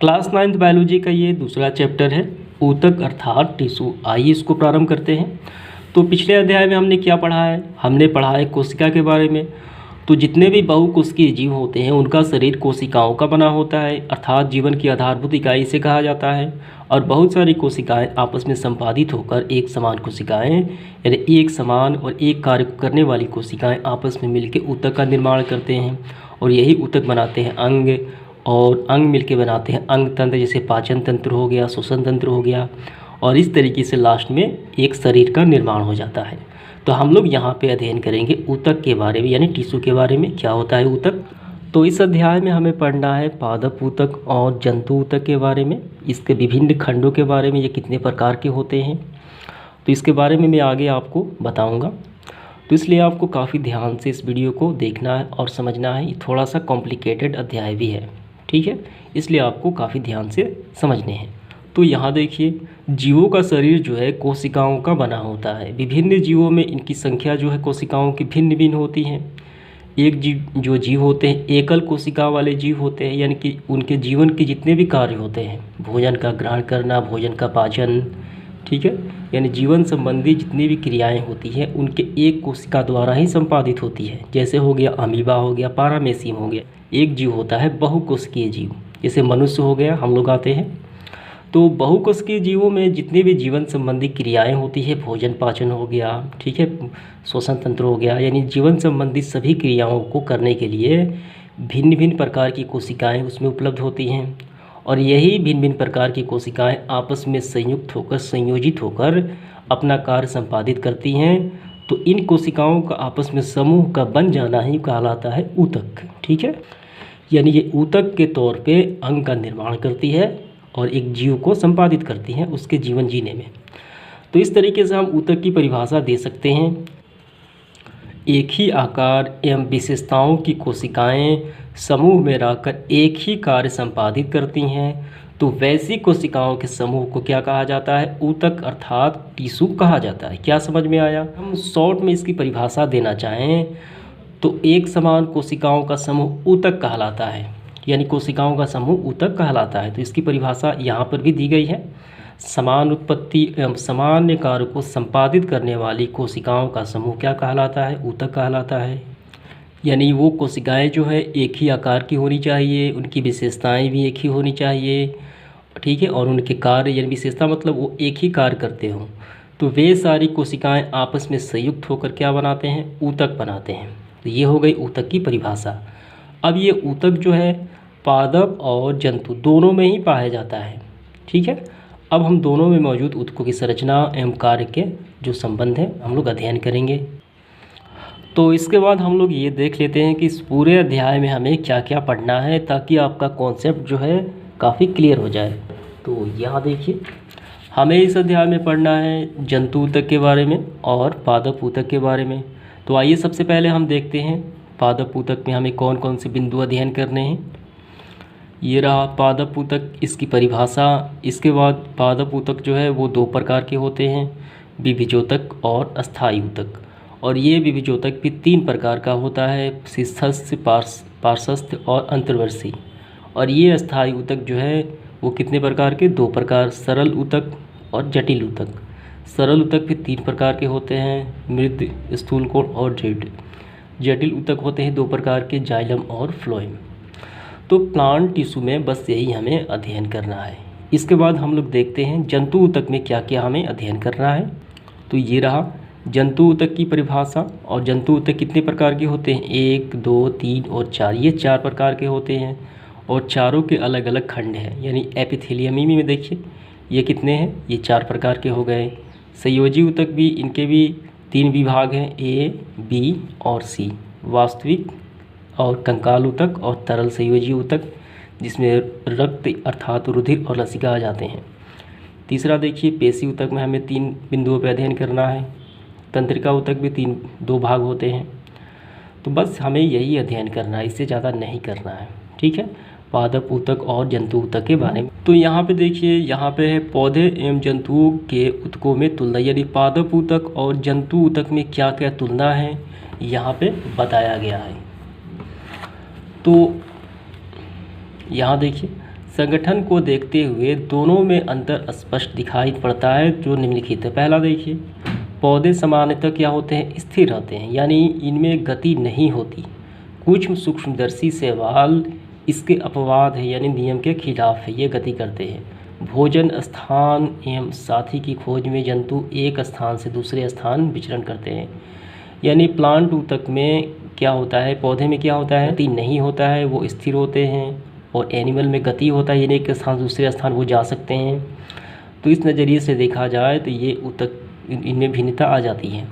Class 9th biology का ये दूसरा चैप्टर है, ऊतक अर्थात टिश्यू। आइए इसको प्रारंभ करते हैं। तो पिछले अध्याय में हमने क्या पढ़ा है? हमने पढ़ा है कोशिका के बारे में। तो जितने भी बहुकोशिकीय जीव होते हैं उनका शरीर कोशिकाओं का बना होता है, अर्थात जीवन की आधारभूत इकाई से कहा जाता है। और बहुत सारी कोशिकाएं आपस में संपादित होकर एक समान कोशिकाएं यानी एक समान और एक कार्य करने वाली कोशिकाएं आपस में मिलकर ऊतक का निर्माण करते हैं। और यही ऊतक बनाते हैं अंग, और अंग मिलके बनाते हैं अंग तंत्र, जैसे पाचन तंत्र हो गया, श्वसन तंत्र हो गया। और इस तरीके से लास्ट में एक शरीर का निर्माण हो जाता है। तो हम लोग यहाँ पे अध्ययन करेंगे ऊतक के बारे में, यानी टिश्यू के बारे में। क्या होता है ऊतक? तो इस अध्याय में हमें पढ़ना है पादप ऊतक और जंतु ऊतक के बारे में, इसके विभिन्न खंडों के बारे में, ये कितने प्रकार के होते हैं, तो इसके बारे में मैं आगे आपको बताऊँगा। तो इसलिए आपको काफ़ी ध्यान से इस वीडियो को देखना है और समझना है। ये थोड़ा सा कॉम्प्लिकेटेड अध्याय भी है, ठीक है, इसलिए आपको काफ़ी ध्यान से समझने हैं। तो यहाँ देखिए, जीवों का शरीर जो है कोशिकाओं का बना होता है। विभिन्न जीवों में इनकी संख्या जो है कोशिकाओं की भिन्न भिन्न होती हैं। एक जीव होते हैं एकल कोशिका वाले जीव होते हैं, यानी कि उनके जीवन के जितने भी कार्य होते हैं, भोजन का ग्रहण करना, भोजन का पाचन, ठीक है, यानी जीवन संबंधी जितनी भी क्रियाएं होती हैं उनके एक कोशिका द्वारा ही संपादित होती है। जैसे हो गया अमीबा, हो गया पारामेसियम, हो गया। एक जीव होता है बहुकोशिकीय जीव, जैसे मनुष्य हो गया, हम लोग आते हैं। तो बहुकोशिकीय जीवों में जितनी भी जीवन संबंधी क्रियाएं होती है, भोजन पाचन हो गया, ठीक है, श्वसन तंत्र हो गया, यानी जीवन संबंधी सभी क्रियाओं को करने के लिए भिन्न भिन्न प्रकार की कोशिकाएं उसमें उपलब्ध होती हैं। और यही भिन्न भिन्न प्रकार की कोशिकाएं आपस में संयुक्त होकर, संयोजित होकर अपना कार्य संपादित करती हैं। तो इन कोशिकाओं का आपस में समूह का बन जाना ही कहलाता है ऊतक, ठीक है। यानी ये ऊतक के तौर पे अंग का निर्माण करती है और एक जीव को संपादित करती हैं उसके जीवन जीने में। तो इस तरीके से हम ऊतक की परिभाषा दे सकते हैं। एक ही आकार एवं विशेषताओं की कोशिकाएं समूह में रहकर एक ही कार्य संपादित करती हैं, तो वैसी कोशिकाओं के समूह को क्या कहा जाता है? ऊतक अर्थात टिश्यू कहा जाता है। क्या समझ में आया? हम शॉर्ट में इसकी परिभाषा देना चाहें तो एक समान कोशिकाओं का समूह ऊतक कहलाता है, यानी कोशिकाओं का समूह ऊतक कहलाता है। तो इसकी परिभाषा यहाँ पर भी दी गई है। समान उत्पत्ति एवं सामान्य कार्य को संपादित करने वाली कोशिकाओं का समूह क्या कहलाता है? ऊतक कहलाता है। यानी वो कोशिकाएं जो है एक ही आकार की होनी चाहिए, उनकी विशेषताएं भी एक ही होनी चाहिए, ठीक है, और उनके कार्य यानी विशेषता मतलब वो एक ही कार्य करते हों। तो वे सारी कोशिकाएं आपस में संयुक्त होकर क्या बनाते हैं? ऊतक बनाते हैं। तो ये हो गई ऊतक की परिभाषा। अब ये ऊतक जो है पादप और जंतु दोनों में ही पाया जाता है, ठीक है। अब हम दोनों में मौजूद ऊतकों की संरचना एवं कार्य के जो संबंध है हम लोग अध्ययन करेंगे। तो इसके बाद हम लोग ये देख लेते हैं कि इस पूरे अध्याय में हमें क्या क्या पढ़ना है, ताकि आपका कॉन्सेप्ट जो है काफ़ी क्लियर हो जाए। तो यहाँ देखिए, हमें इस अध्याय में पढ़ना है जंतु ऊतक के बारे में और पादप ऊतक के बारे में। तो आइए सबसे पहले हम देखते हैं पादप ऊतक में हमें कौन कौन से बिंदु अध्ययन करने हैं। ये रहा पादप ऊतक, इसकी परिभाषा। इसके बाद पादप ऊतक जो है वो दो प्रकार के होते हैं, विभिजोतक और अस्थायी ऊतक। और ये विभिजोतक भी तीन प्रकार का होता है, शिस्थस्थ, पार्श्वस्थ और अंतर्वर्षी। और ये अस्थायी ऊतक जो है वो कितने प्रकार के? दो प्रकार, सरल ऊतक और जटिल ऊतक। सरल ऊतक भी तीन प्रकार के होते हैं, मृद, स्थूलकोण और दृढ़। जटिल ऊतक होते हैं दो प्रकार के, जाइलम और फ्लोएम। तो प्लांट टिश्यू में बस यही हमें अध्ययन करना है। इसके बाद हम लोग देखते हैं जंतु ऊतक में क्या क्या हमें अध्ययन करना है। तो ये रहा जंतु ऊतक की परिभाषा। और जंतु ऊतक कितने प्रकार के होते हैं? 1, 2, 3 और 4, ये 4 प्रकार के होते हैं। और चारों के अलग अलग खंड हैं, यानी एपिथेलियमी में देखिए ये कितने हैं? ये 4 प्रकार के हो गए। संयोजी ऊतक भी, इनके भी 3 विभाग हैं, A, B और C, वास्तविक और कंकाल ऊतक और तरल संयोजी ऊतक, जिसमें रक्त अर्थात रुधिर और लसिका आ जाते हैं। तीसरा देखिए पेशी ऊतक में हमें 3 बिंदुओं पर अध्ययन करना है। तंत्रिका ऊतक भी 2 भाग होते हैं। तो बस हमें यही अध्ययन करना है, इससे ज़्यादा नहीं करना है, ठीक है, पादप ऊतक और जंतु ऊतक के बारे में। तो यहाँ पे देखिए, यहाँ पे है पौधे एवं जंतुओं के ऊतकों में तुलना, यानी पादप ऊतक और जंतु ऊतक में क्या क्या तुलना है यहाँ पे बताया गया है। तो यहाँ देखिए संगठन को देखते हुए दोनों में अंतर स्पष्ट दिखाई पड़ता है जो निम्नलिखित है। पहला देखिए, पौधे सामान्यतः क्या होते हैं, स्थिर रहते हैं, यानी इनमें गति नहीं होती। कुछ सूक्ष्मदर्शी शैवाल इसके अपवाद है, यानी नियम के खिलाफ है, ये गति करते हैं। भोजन स्थान एवं साथी की खोज में जंतु एक स्थान से दूसरे स्थान विचरण करते हैं, यानी प्लांट ऊतक में क्या होता है, पौधे में क्या होता है, गति नहीं होता है, वो स्थिर होते हैं। और एनिमल में गति होता है, यानी एक स्थान से दूसरे स्थान वो जा सकते हैं। तो इस नज़रिए से देखा जाए तो ये ऊतक, इनमें भिन्नता आ जाती है।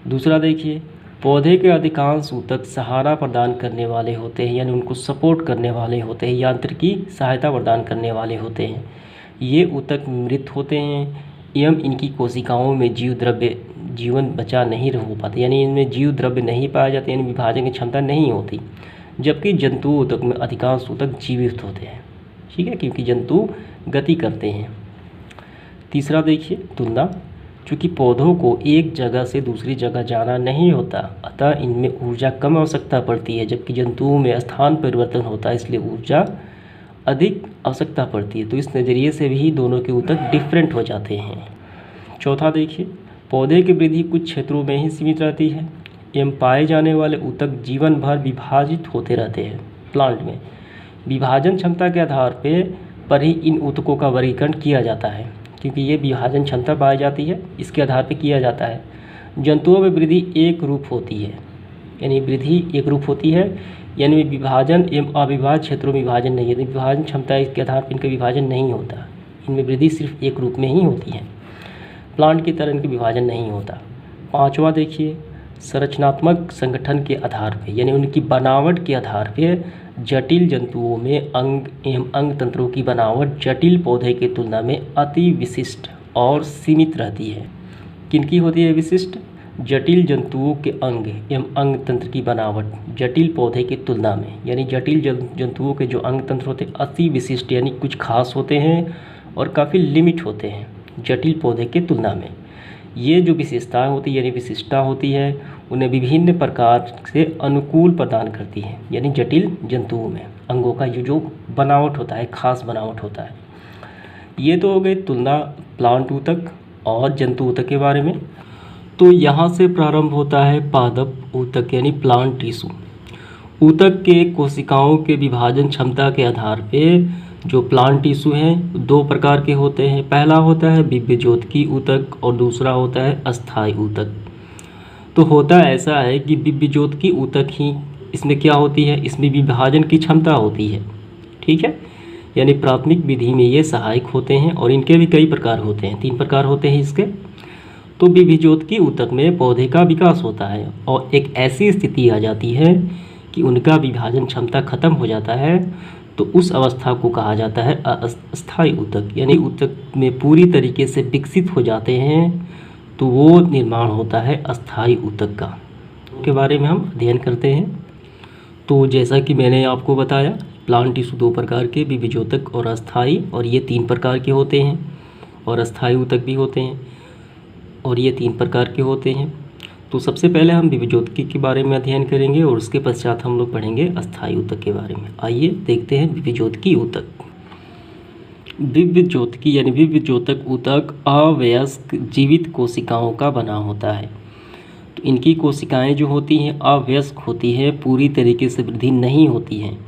दूसरा देखिए, पौधे के अधिकांश ऊतक सहारा प्रदान करने वाले होते हैं, यानी उनको सपोर्ट करने वाले होते हैं, यांत्रिकी सहायता प्रदान करने वाले होते हैं। ये ऊतक मृत होते हैं एवं इनकी कोशिकाओं में जीवन बचा नहीं हो पाते, यानी इनमें जीव द्रव्य नहीं पाए जाते, यानी विभाजन की क्षमता नहीं होती। जबकि जंतु ऊतक में अधिकांश ऊतक जीवित होते हैं, ठीक है, क्योंकि जंतु गति करते हैं। तीसरा देखिए, तुलना। चूँकि पौधों को एक जगह से दूसरी जगह जाना नहीं होता, अतः इनमें ऊर्जा कम आवश्यकता पड़ती है, जबकि जंतुओं में स्थान परिवर्तन होता है, इसलिए ऊर्जा अधिक आवश्यकता पड़ती है। तो इस नज़रिए से भी दोनों के ऊतक डिफरेंट हो जाते हैं। चौथा देखिए, पौधे की वृद्धि कुछ क्षेत्रों में ही सीमित रहती है एवं पाए जाने वाले ऊतक जीवन भर विभाजित होते रहते हैं। प्लांट में विभाजन क्षमता के आधार पर ही इन ऊतकों का वर्गीकरण किया जाता है, क्योंकि ये विभाजन क्षमता पाई जाती है, इसके आधार पर किया जाता है। जंतुओं में वृद्धि एक रूप होती है, यानी वृद्धि एक रूप होती है, यानी विभाजन एवं अविभाज्य क्षेत्रों में विभाजन नहीं है। विभाजन क्षमता इसके आधार पर इनका विभाजन नहीं होता, इनमें वृद्धि सिर्फ एक रूप में ही होती है, प्लांट की तरह इनका विभाजन नहीं होता। पांचवा देखिए, संरचनात्मक संगठन के आधार पर, यानी उनकी बनावट के आधार पर जटिल जंतुओं में अंग एवं अंग तंत्रों की बनावट जटिल पौधे की तुलना में अति विशिष्ट और सीमित रहती है। किनकी होती है विशिष्ट? जटिल जंतुओं के अंग एवं अंग तंत्र की बनावट जटिल पौधे की तुलना में, यानी जटिल जंतुओं के जो अंग तंत्र होते हैं अति विशिष्ट, यानी कुछ खास होते हैं और काफ़ी लिमिट होते हैं जटिल पौधे की तुलना में। ये जो विशेषताएं होती है, यानी विशिष्टता होती है, उन्हें विभिन्न प्रकार से अनुकूल प्रदान करती है, यानी जटिल जंतुओं में अंगों का ये जो बनावट होता है, खास बनावट होता है। ये तो हो गई तुलना प्लांट ऊतक और जंतु ऊतक के बारे में। तो यहाँ से प्रारंभ होता है पादप ऊतक, यानी प्लांट टिश्यू। ऊतक के कोशिकाओं के विभाजन क्षमता के आधार पे जो प्लांट टिश्यू हैं दो प्रकार के होते हैं। पहला होता है विभज्योतकी ऊतक और दूसरा होता है अस्थायी ऊतक। तो होता ऐसा है कि विभज्योतकी ऊतक ही इसमें क्या होती है, इसमें विभाजन की क्षमता होती है, ठीक है, यानी प्राथमिक विधि में ये सहायक होते हैं और इनके भी कई प्रकार होते हैं, 3 प्रकार होते हैं इसके। तो विभज्योतकी ऊतक में पौधे का विकास होता है और एक ऐसी स्थिति आ जाती है कि उनका विभाजन क्षमता खत्म हो जाता है, तो उस अवस्था को कहा जाता है अस्थायी ऊतक, यानी ऊतक में पूरी तरीके से विकसित हो जाते हैं, तो वो निर्माण होता है अस्थायी ऊतक का। के बारे में हम अध्ययन करते हैं। तो जैसा कि मैंने आपको बताया, प्लांट टिश्यू 2 प्रकार के, विभज्योतक और अस्थायी, और ये 3 प्रकार के होते हैं, और अस्थायी ऊतक भी होते हैं, और ये 3 प्रकार के होते हैं। तो सबसे पहले हम विभज्योतकी के बारे में अध्ययन करेंगे और उसके पश्चात हम लोग पढ़ेंगे अस्थायी ऊतक के बारे में। आइए देखते हैं विभज्योतकी ऊतक। विभज्योतकी यानी विभज्योतक ऊतक अवयस्क जीवित कोशिकाओं का बना होता है। तो इनकी कोशिकाएं जो होती हैं अवयस्क होती है, पूरी तरीके से वृद्धि नहीं होती हैं।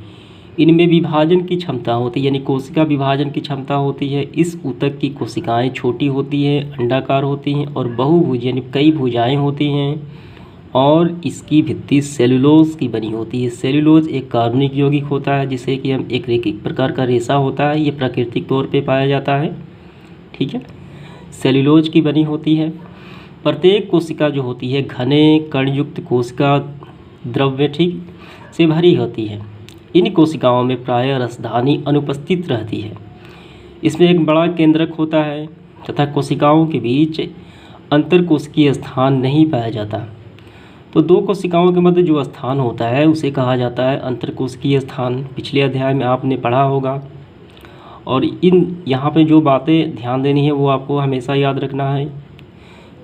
इनमें विभाजन की क्षमता होती है, यानी कोशिका विभाजन की क्षमता होती है। इस ऊतक की कोशिकाएं छोटी होती है, अंडाकार होती हैं और बहुभुज यानी कई भुजाएं होती हैं, और इसकी भित्ति सेलुलोज की बनी होती है। सेलुलोज एक कार्बनिक यौगिक होता है, जिसे कि हम एक प्रकार का रेशा होता है, ये प्राकृतिक तौर पे पाया जाता है, ठीक है, सेलुलोज की बनी होती है। प्रत्येक कोशिका जो होती है घने कणयुक्त कोशिका द्रव्य ठीक से भरी होती है। इन कोशिकाओं में प्रायः रसधानी अनुपस्थित रहती है। इसमें एक बड़ा केंद्रक होता है तथा कोशिकाओं के बीच अंतरकोशिकीय स्थान नहीं पाया जाता। तो 2 कोशिकाओं के मध्य जो स्थान होता है उसे कहा जाता है अंतरकोशिकीय स्थान। पिछले अध्याय में आपने पढ़ा होगा, और यहाँ पे जो बातें ध्यान देनी है वो आपको हमेशा याद रखना है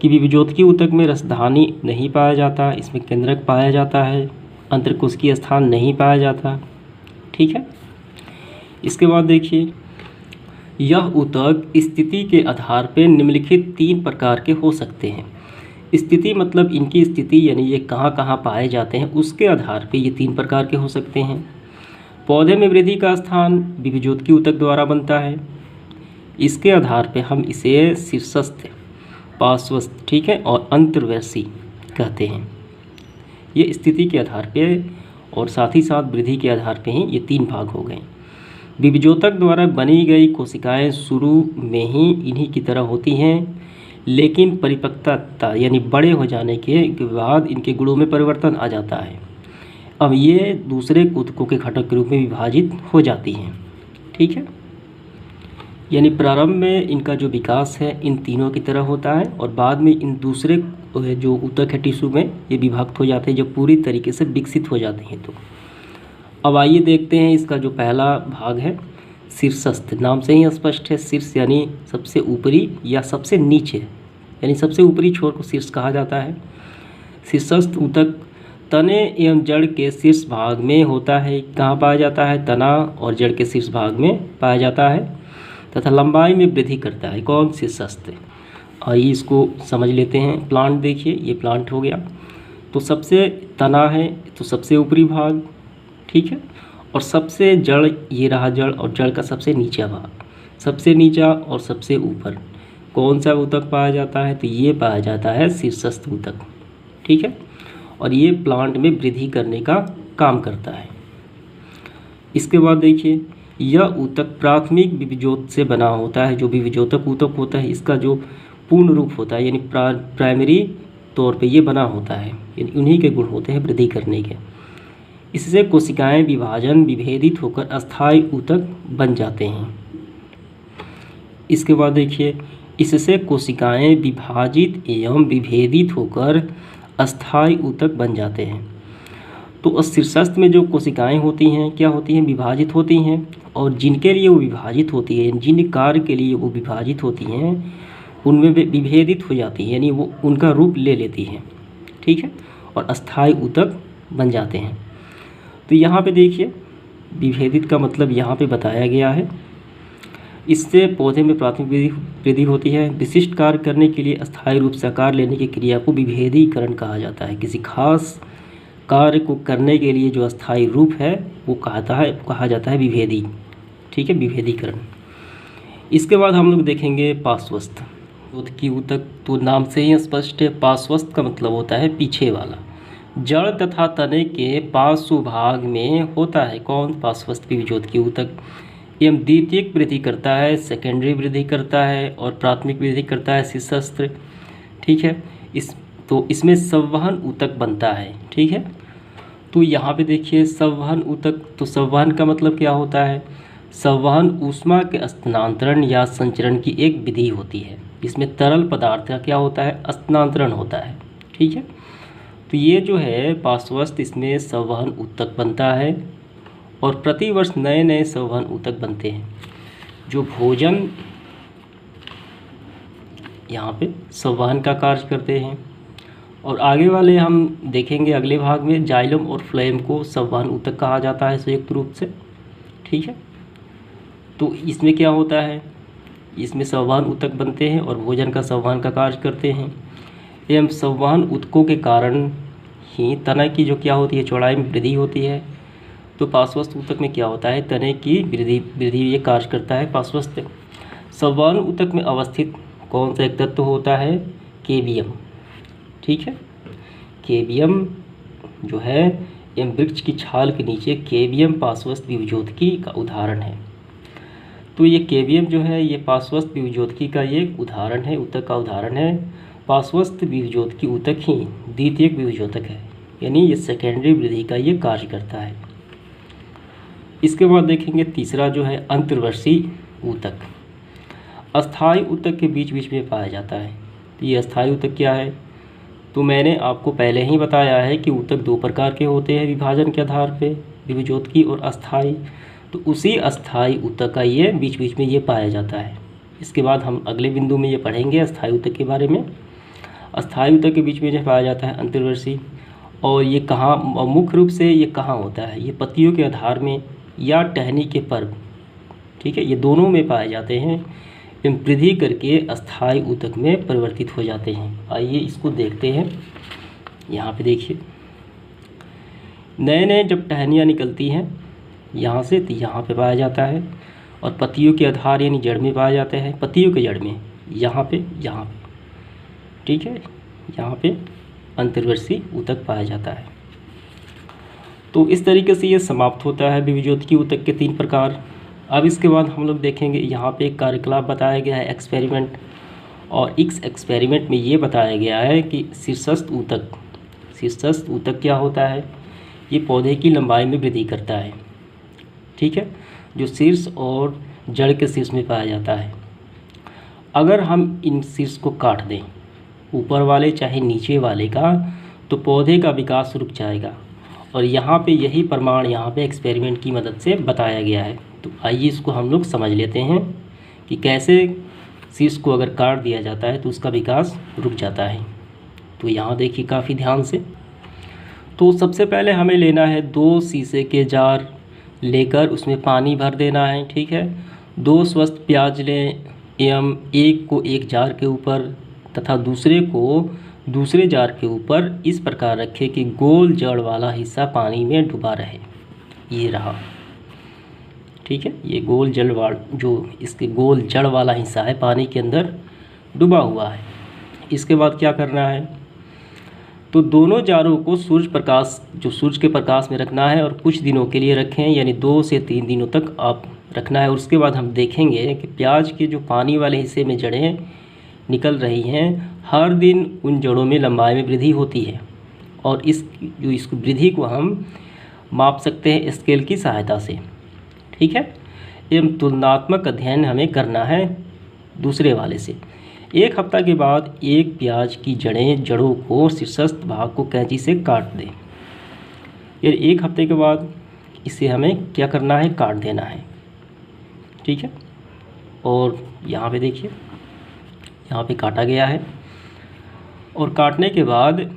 कि विभज्योतकी ऊतक में रसधानी नहीं पाया जाता, इसमें केंद्रक पाया जाता है, अंतरकोशिकीय स्थान नहीं पाया जाता, ठीक है। इसके बाद देखिए, यह ऊतक स्थिति के आधार पर निम्नलिखित 3 प्रकार के हो सकते हैं। स्थिति मतलब इनकी स्थिति यानी ये कहाँ कहाँ पाए जाते हैं, उसके आधार पे ये 3 प्रकार के हो सकते हैं। पौधे में वृद्धि का स्थान विभिजोतकी ऊतक द्वारा बनता है। इसके आधार पे हम इसे शीर्षस्थ, पार्श्वस्थ, ठीक है, और अंतर्वैसी कहते हैं। ये स्थिति के आधार पे और साथ ही साथ वृद्धि के आधार पे ही ये 3 भाग हो गए। विभिजोतक द्वारा बनी गई कोशिकाएं शुरू में ही इन्हीं की तरह होती हैं, लेकिन परिपक्वता यानी बड़े हो जाने के बाद इनके गुणों में परिवर्तन आ जाता है। अब ये दूसरे ऊतकों के घटक के रूप में विभाजित हो जाती हैं, ठीक है। यानी प्रारंभ में इनका जो विकास है इन तीनों की तरह होता है और बाद में इन दूसरे जो ऊतक है टिश्यू में ये विभक्त हो जाते हैं जब पूरी तरीके से विकसित हो जाते हैं। तो अब आइए देखते हैं इसका जो पहला भाग है शीर्षस्थ। नाम से ही स्पष्ट है, शीर्ष यानी सबसे ऊपरी या सबसे नीचे, यानी सबसे ऊपरी छोर को शीर्ष कहा जाता है। शीर्षस्थ ऊतक तने एवं जड़ के शीर्ष भाग में होता है। कहाँ पाया जाता है? तना और जड़ के शीर्ष भाग में पाया जाता है तथा लंबाई में वृद्धि करता है। कौन? शीर्षस्थ। आइए इसको समझ लेते हैं। प्लांट देखिए, ये प्लांट हो गया, तो सबसे तना है तो सबसे ऊपरी भाग, ठीक है, और सबसे जड़ ये रहा जड़, और जड़ का सबसे नीचा भाग, सबसे नीचा और सबसे ऊपर कौन सा ऊतक पाया जाता है? तो ये पाया जाता है शीर्षस्थ ऊतक, ठीक है, और ये प्लांट में वृद्धि करने का काम करता है। इसके बाद देखिए, यह ऊतक प्राथमिक विभिजोत से बना होता है। जो विभिजोतक ऊतक होता है इसका जो पूर्ण रूप होता है यानी प्राइमरी तौर पे ये बना होता है, यानी उन्हीं के गुण होते हैं वृद्धि करने के। इससे कोशिकाएं विभाजन विभेदित होकर अस्थायी ऊतक बन जाते हैं। इसके बाद देखिए, इससे कोशिकाएं विभाजित एवं विभेदित होकर अस्थायी ऊतक बन जाते हैं। तो शीर्षस्थ में जो कोशिकाएं होती हैं क्या होती हैं? विभाजित होती हैं, और जिनके लिए वो विभाजित होती है, जिन कार्य के लिए वो विभाजित होती हैं उनमें वे विभेदित हो जाती हैं, यानी वो उनका रूप ले लेती हैं, ठीक है, और अस्थायी ऊतक बन जाते हैं। तो यहाँ पे देखिए, विभेदित का मतलब यहाँ पे बताया गया है। इससे पौधे में प्राथमिक वृद्धि होती है। विशिष्ट कार्य करने के लिए अस्थायी रूप से आकार लेने की क्रिया को विभेदीकरण कहा जाता है। किसी खास कार्य को करने के लिए जो अस्थायी रूप है वो कहा जाता है विभेदी, ठीक है, विभेदीकरण। इसके बाद हम लोग देखेंगे पार्श्वस्थ की ऊतक। तो नाम से ही स्पष्ट है, पार्श्वस्थ का मतलब होता है पीछे वाला। जड़ तथा तने के पार्श्व भाग में होता है। कौन? पार्श्वस्थ विभिजोत की ऊतक। एवं द्वितीयक वृद्धि करता है, सेकेंडरी वृद्धि करता है और प्राथमिक वृद्धि करता है शीर्षस्थ, ठीक है। इसमें संवहन ऊतक बनता है, ठीक है। तो यहाँ पे देखिए संवहन ऊतक, तो संवहन का मतलब क्या होता है? संवहन ऊष्मा के स्थानांतरण या संचरण की एक विधि होती है। इसमें तरल पदार्थ का क्या होता है? स्थानांतरण होता है, ठीक है। तो ये जो है पार्श्वस्थ, इसमें संवहन ऊतक बनता है और प्रतिवर्ष नए नए संवहन ऊतक बनते हैं जो भोजन यहाँ पे संवहन का कार्य करते हैं। और आगे वाले हम देखेंगे अगले भाग में, जाइलम और फ्लोएम को संवहन ऊतक कहा जाता है संयुक्त रूप से, ठीक है। तो इसमें क्या होता है? इसमें संवहन ऊतक बनते हैं और भोजन का संवहन का कार्य करते हैं। एवं संवहन ऊतकों के कारण ही तना की जो क्या होती है, चौड़ाई में वृद्धि होती है। तो पार्श्वस्थ ऊतक में क्या होता है? तने की वृद्धि ये कार्य करता है पार्श्वस्थ। संवहन ऊतक में अवस्थित कौन सा एक तत्व होता है? केबियम, ठीक है। केबियम जो है एवं वृक्ष की छाल के नीचे केबियम पार्श्वस्थ विभिजोतकी का उदाहरण है। तो ये केबियम जो है ये पार्श्वस्थ विभिजोतकी का ये उदाहरण है, ऊतक का उदाहरण है। पार्श्वस्थ विभिजोतकी ऊतक ही द्वितीयक विभिजोतक है, यानी ये सेकेंडरी वृद्धि का ये कार्य करता है। इसके बाद देखेंगे तीसरा जो है अंतर्वर्षी ऊतक। अस्थायी ऊतक के बीच बीच में पाया जाता है। तो ये अस्थायी ऊतक क्या है? तो मैंने आपको पहले ही बताया है कि ऊतक 2 प्रकार के होते हैं विभाजन के आधार पे, विभिजोतकी और अस्थायी। तो उसी अस्थायी ऊतक का ये बीच बीच में ये पाया जाता है। इसके बाद हम अगले बिंदु में ये पढ़ेंगे अस्थायी ऊतक के बारे में। अस्थायी ऊतक के बीच में जो पाया जाता है अंतर्वर्षी, और ये कहाँ मुख्य रूप से ये कहाँ होता है? ये पत्तियों के आधार में या टहनी के पर्व ठीक है, ये दोनों में पाए जाते हैं एवं वृद्धि करके अस्थायी ऊतक में परिवर्तित हो जाते हैं। आइए इसको देखते हैं। यहाँ पे देखिए, नए नए जब टहनियाँ निकलती हैं यहाँ से, तो यहाँ पे पाया जाता है, और पत्तियों के आधार यानी जड़ में पाया जाता है, पत्तियों के जड़ में यहाँ पे, ठीक है, यहाँ पे अंतर्वर्षीय ऊतक पाया जाता है। तो इस तरीके से ये समाप्त होता है विभज्योतिकीय ऊतक के 3 प्रकार। अब इसके बाद हम लोग देखेंगे, यहाँ पे एक कार्यकलाप बताया गया है, एक्सपेरिमेंट, और इस एक्सपेरिमेंट में ये बताया गया है कि शीर्षस्थ ऊतक क्या होता है। ये पौधे की लंबाई में वृद्धि करता है, ठीक है, जो शीर्ष और जड़ के शीर्ष में पाया जाता है। अगर हम इन शीर्ष को काट दें, ऊपर वाले चाहे नीचे वाले का, तो पौधे का विकास रुक जाएगा। और यहाँ पे यही प्रमाण यहाँ पे एक्सपेरिमेंट की मदद से बताया गया है। तो आइए इसको हम लोग समझ लेते हैं कि कैसे शीर्ष को अगर काट दिया जाता है तो उसका विकास रुक जाता है। तो यहाँ देखिए काफ़ी ध्यान से। तो सबसे पहले हमें लेना है 2 शीशे के जार लेकर उसमें पानी भर देना है, ठीक है। 2 स्वस्थ प्याज लें एवं एक को एक जार के ऊपर तथा दूसरे को दूसरे जार के ऊपर इस प्रकार रखें कि गोल जड़ वाला हिस्सा पानी में डूबा रहे। ये रहा, ठीक है, ये गोल इसके गोल जड़ वाला हिस्सा है पानी के अंदर डूबा हुआ है। इसके बाद क्या करना है, तो दोनों जारों को सूरज के प्रकाश में रखना है और कुछ दिनों के लिए रखें, यानी 2 से 3 दिनों तक आप रखना है। उसके बाद हम देखेंगे कि प्याज के जो पानी वाले हिस्से में जड़ें निकल रही हैं, हर दिन उन जड़ों में लंबाई में वृद्धि होती है, और इस वृद्धि को हम माप सकते हैं स्केल की सहायता से, ठीक है। एवं तुलनात्मक अध्ययन हमें करना है दूसरे वाले से। 1 हफ्ता के बाद एक प्याज की जड़ों को शीर्षस्थ भाग को कैंची से काट दें। यानी 1 हफ्ते के बाद इसे हमें क्या करना है, काट देना है, ठीक है। और यहाँ पे देखिए, यहाँ पे काटा गया है, और काटने के बाद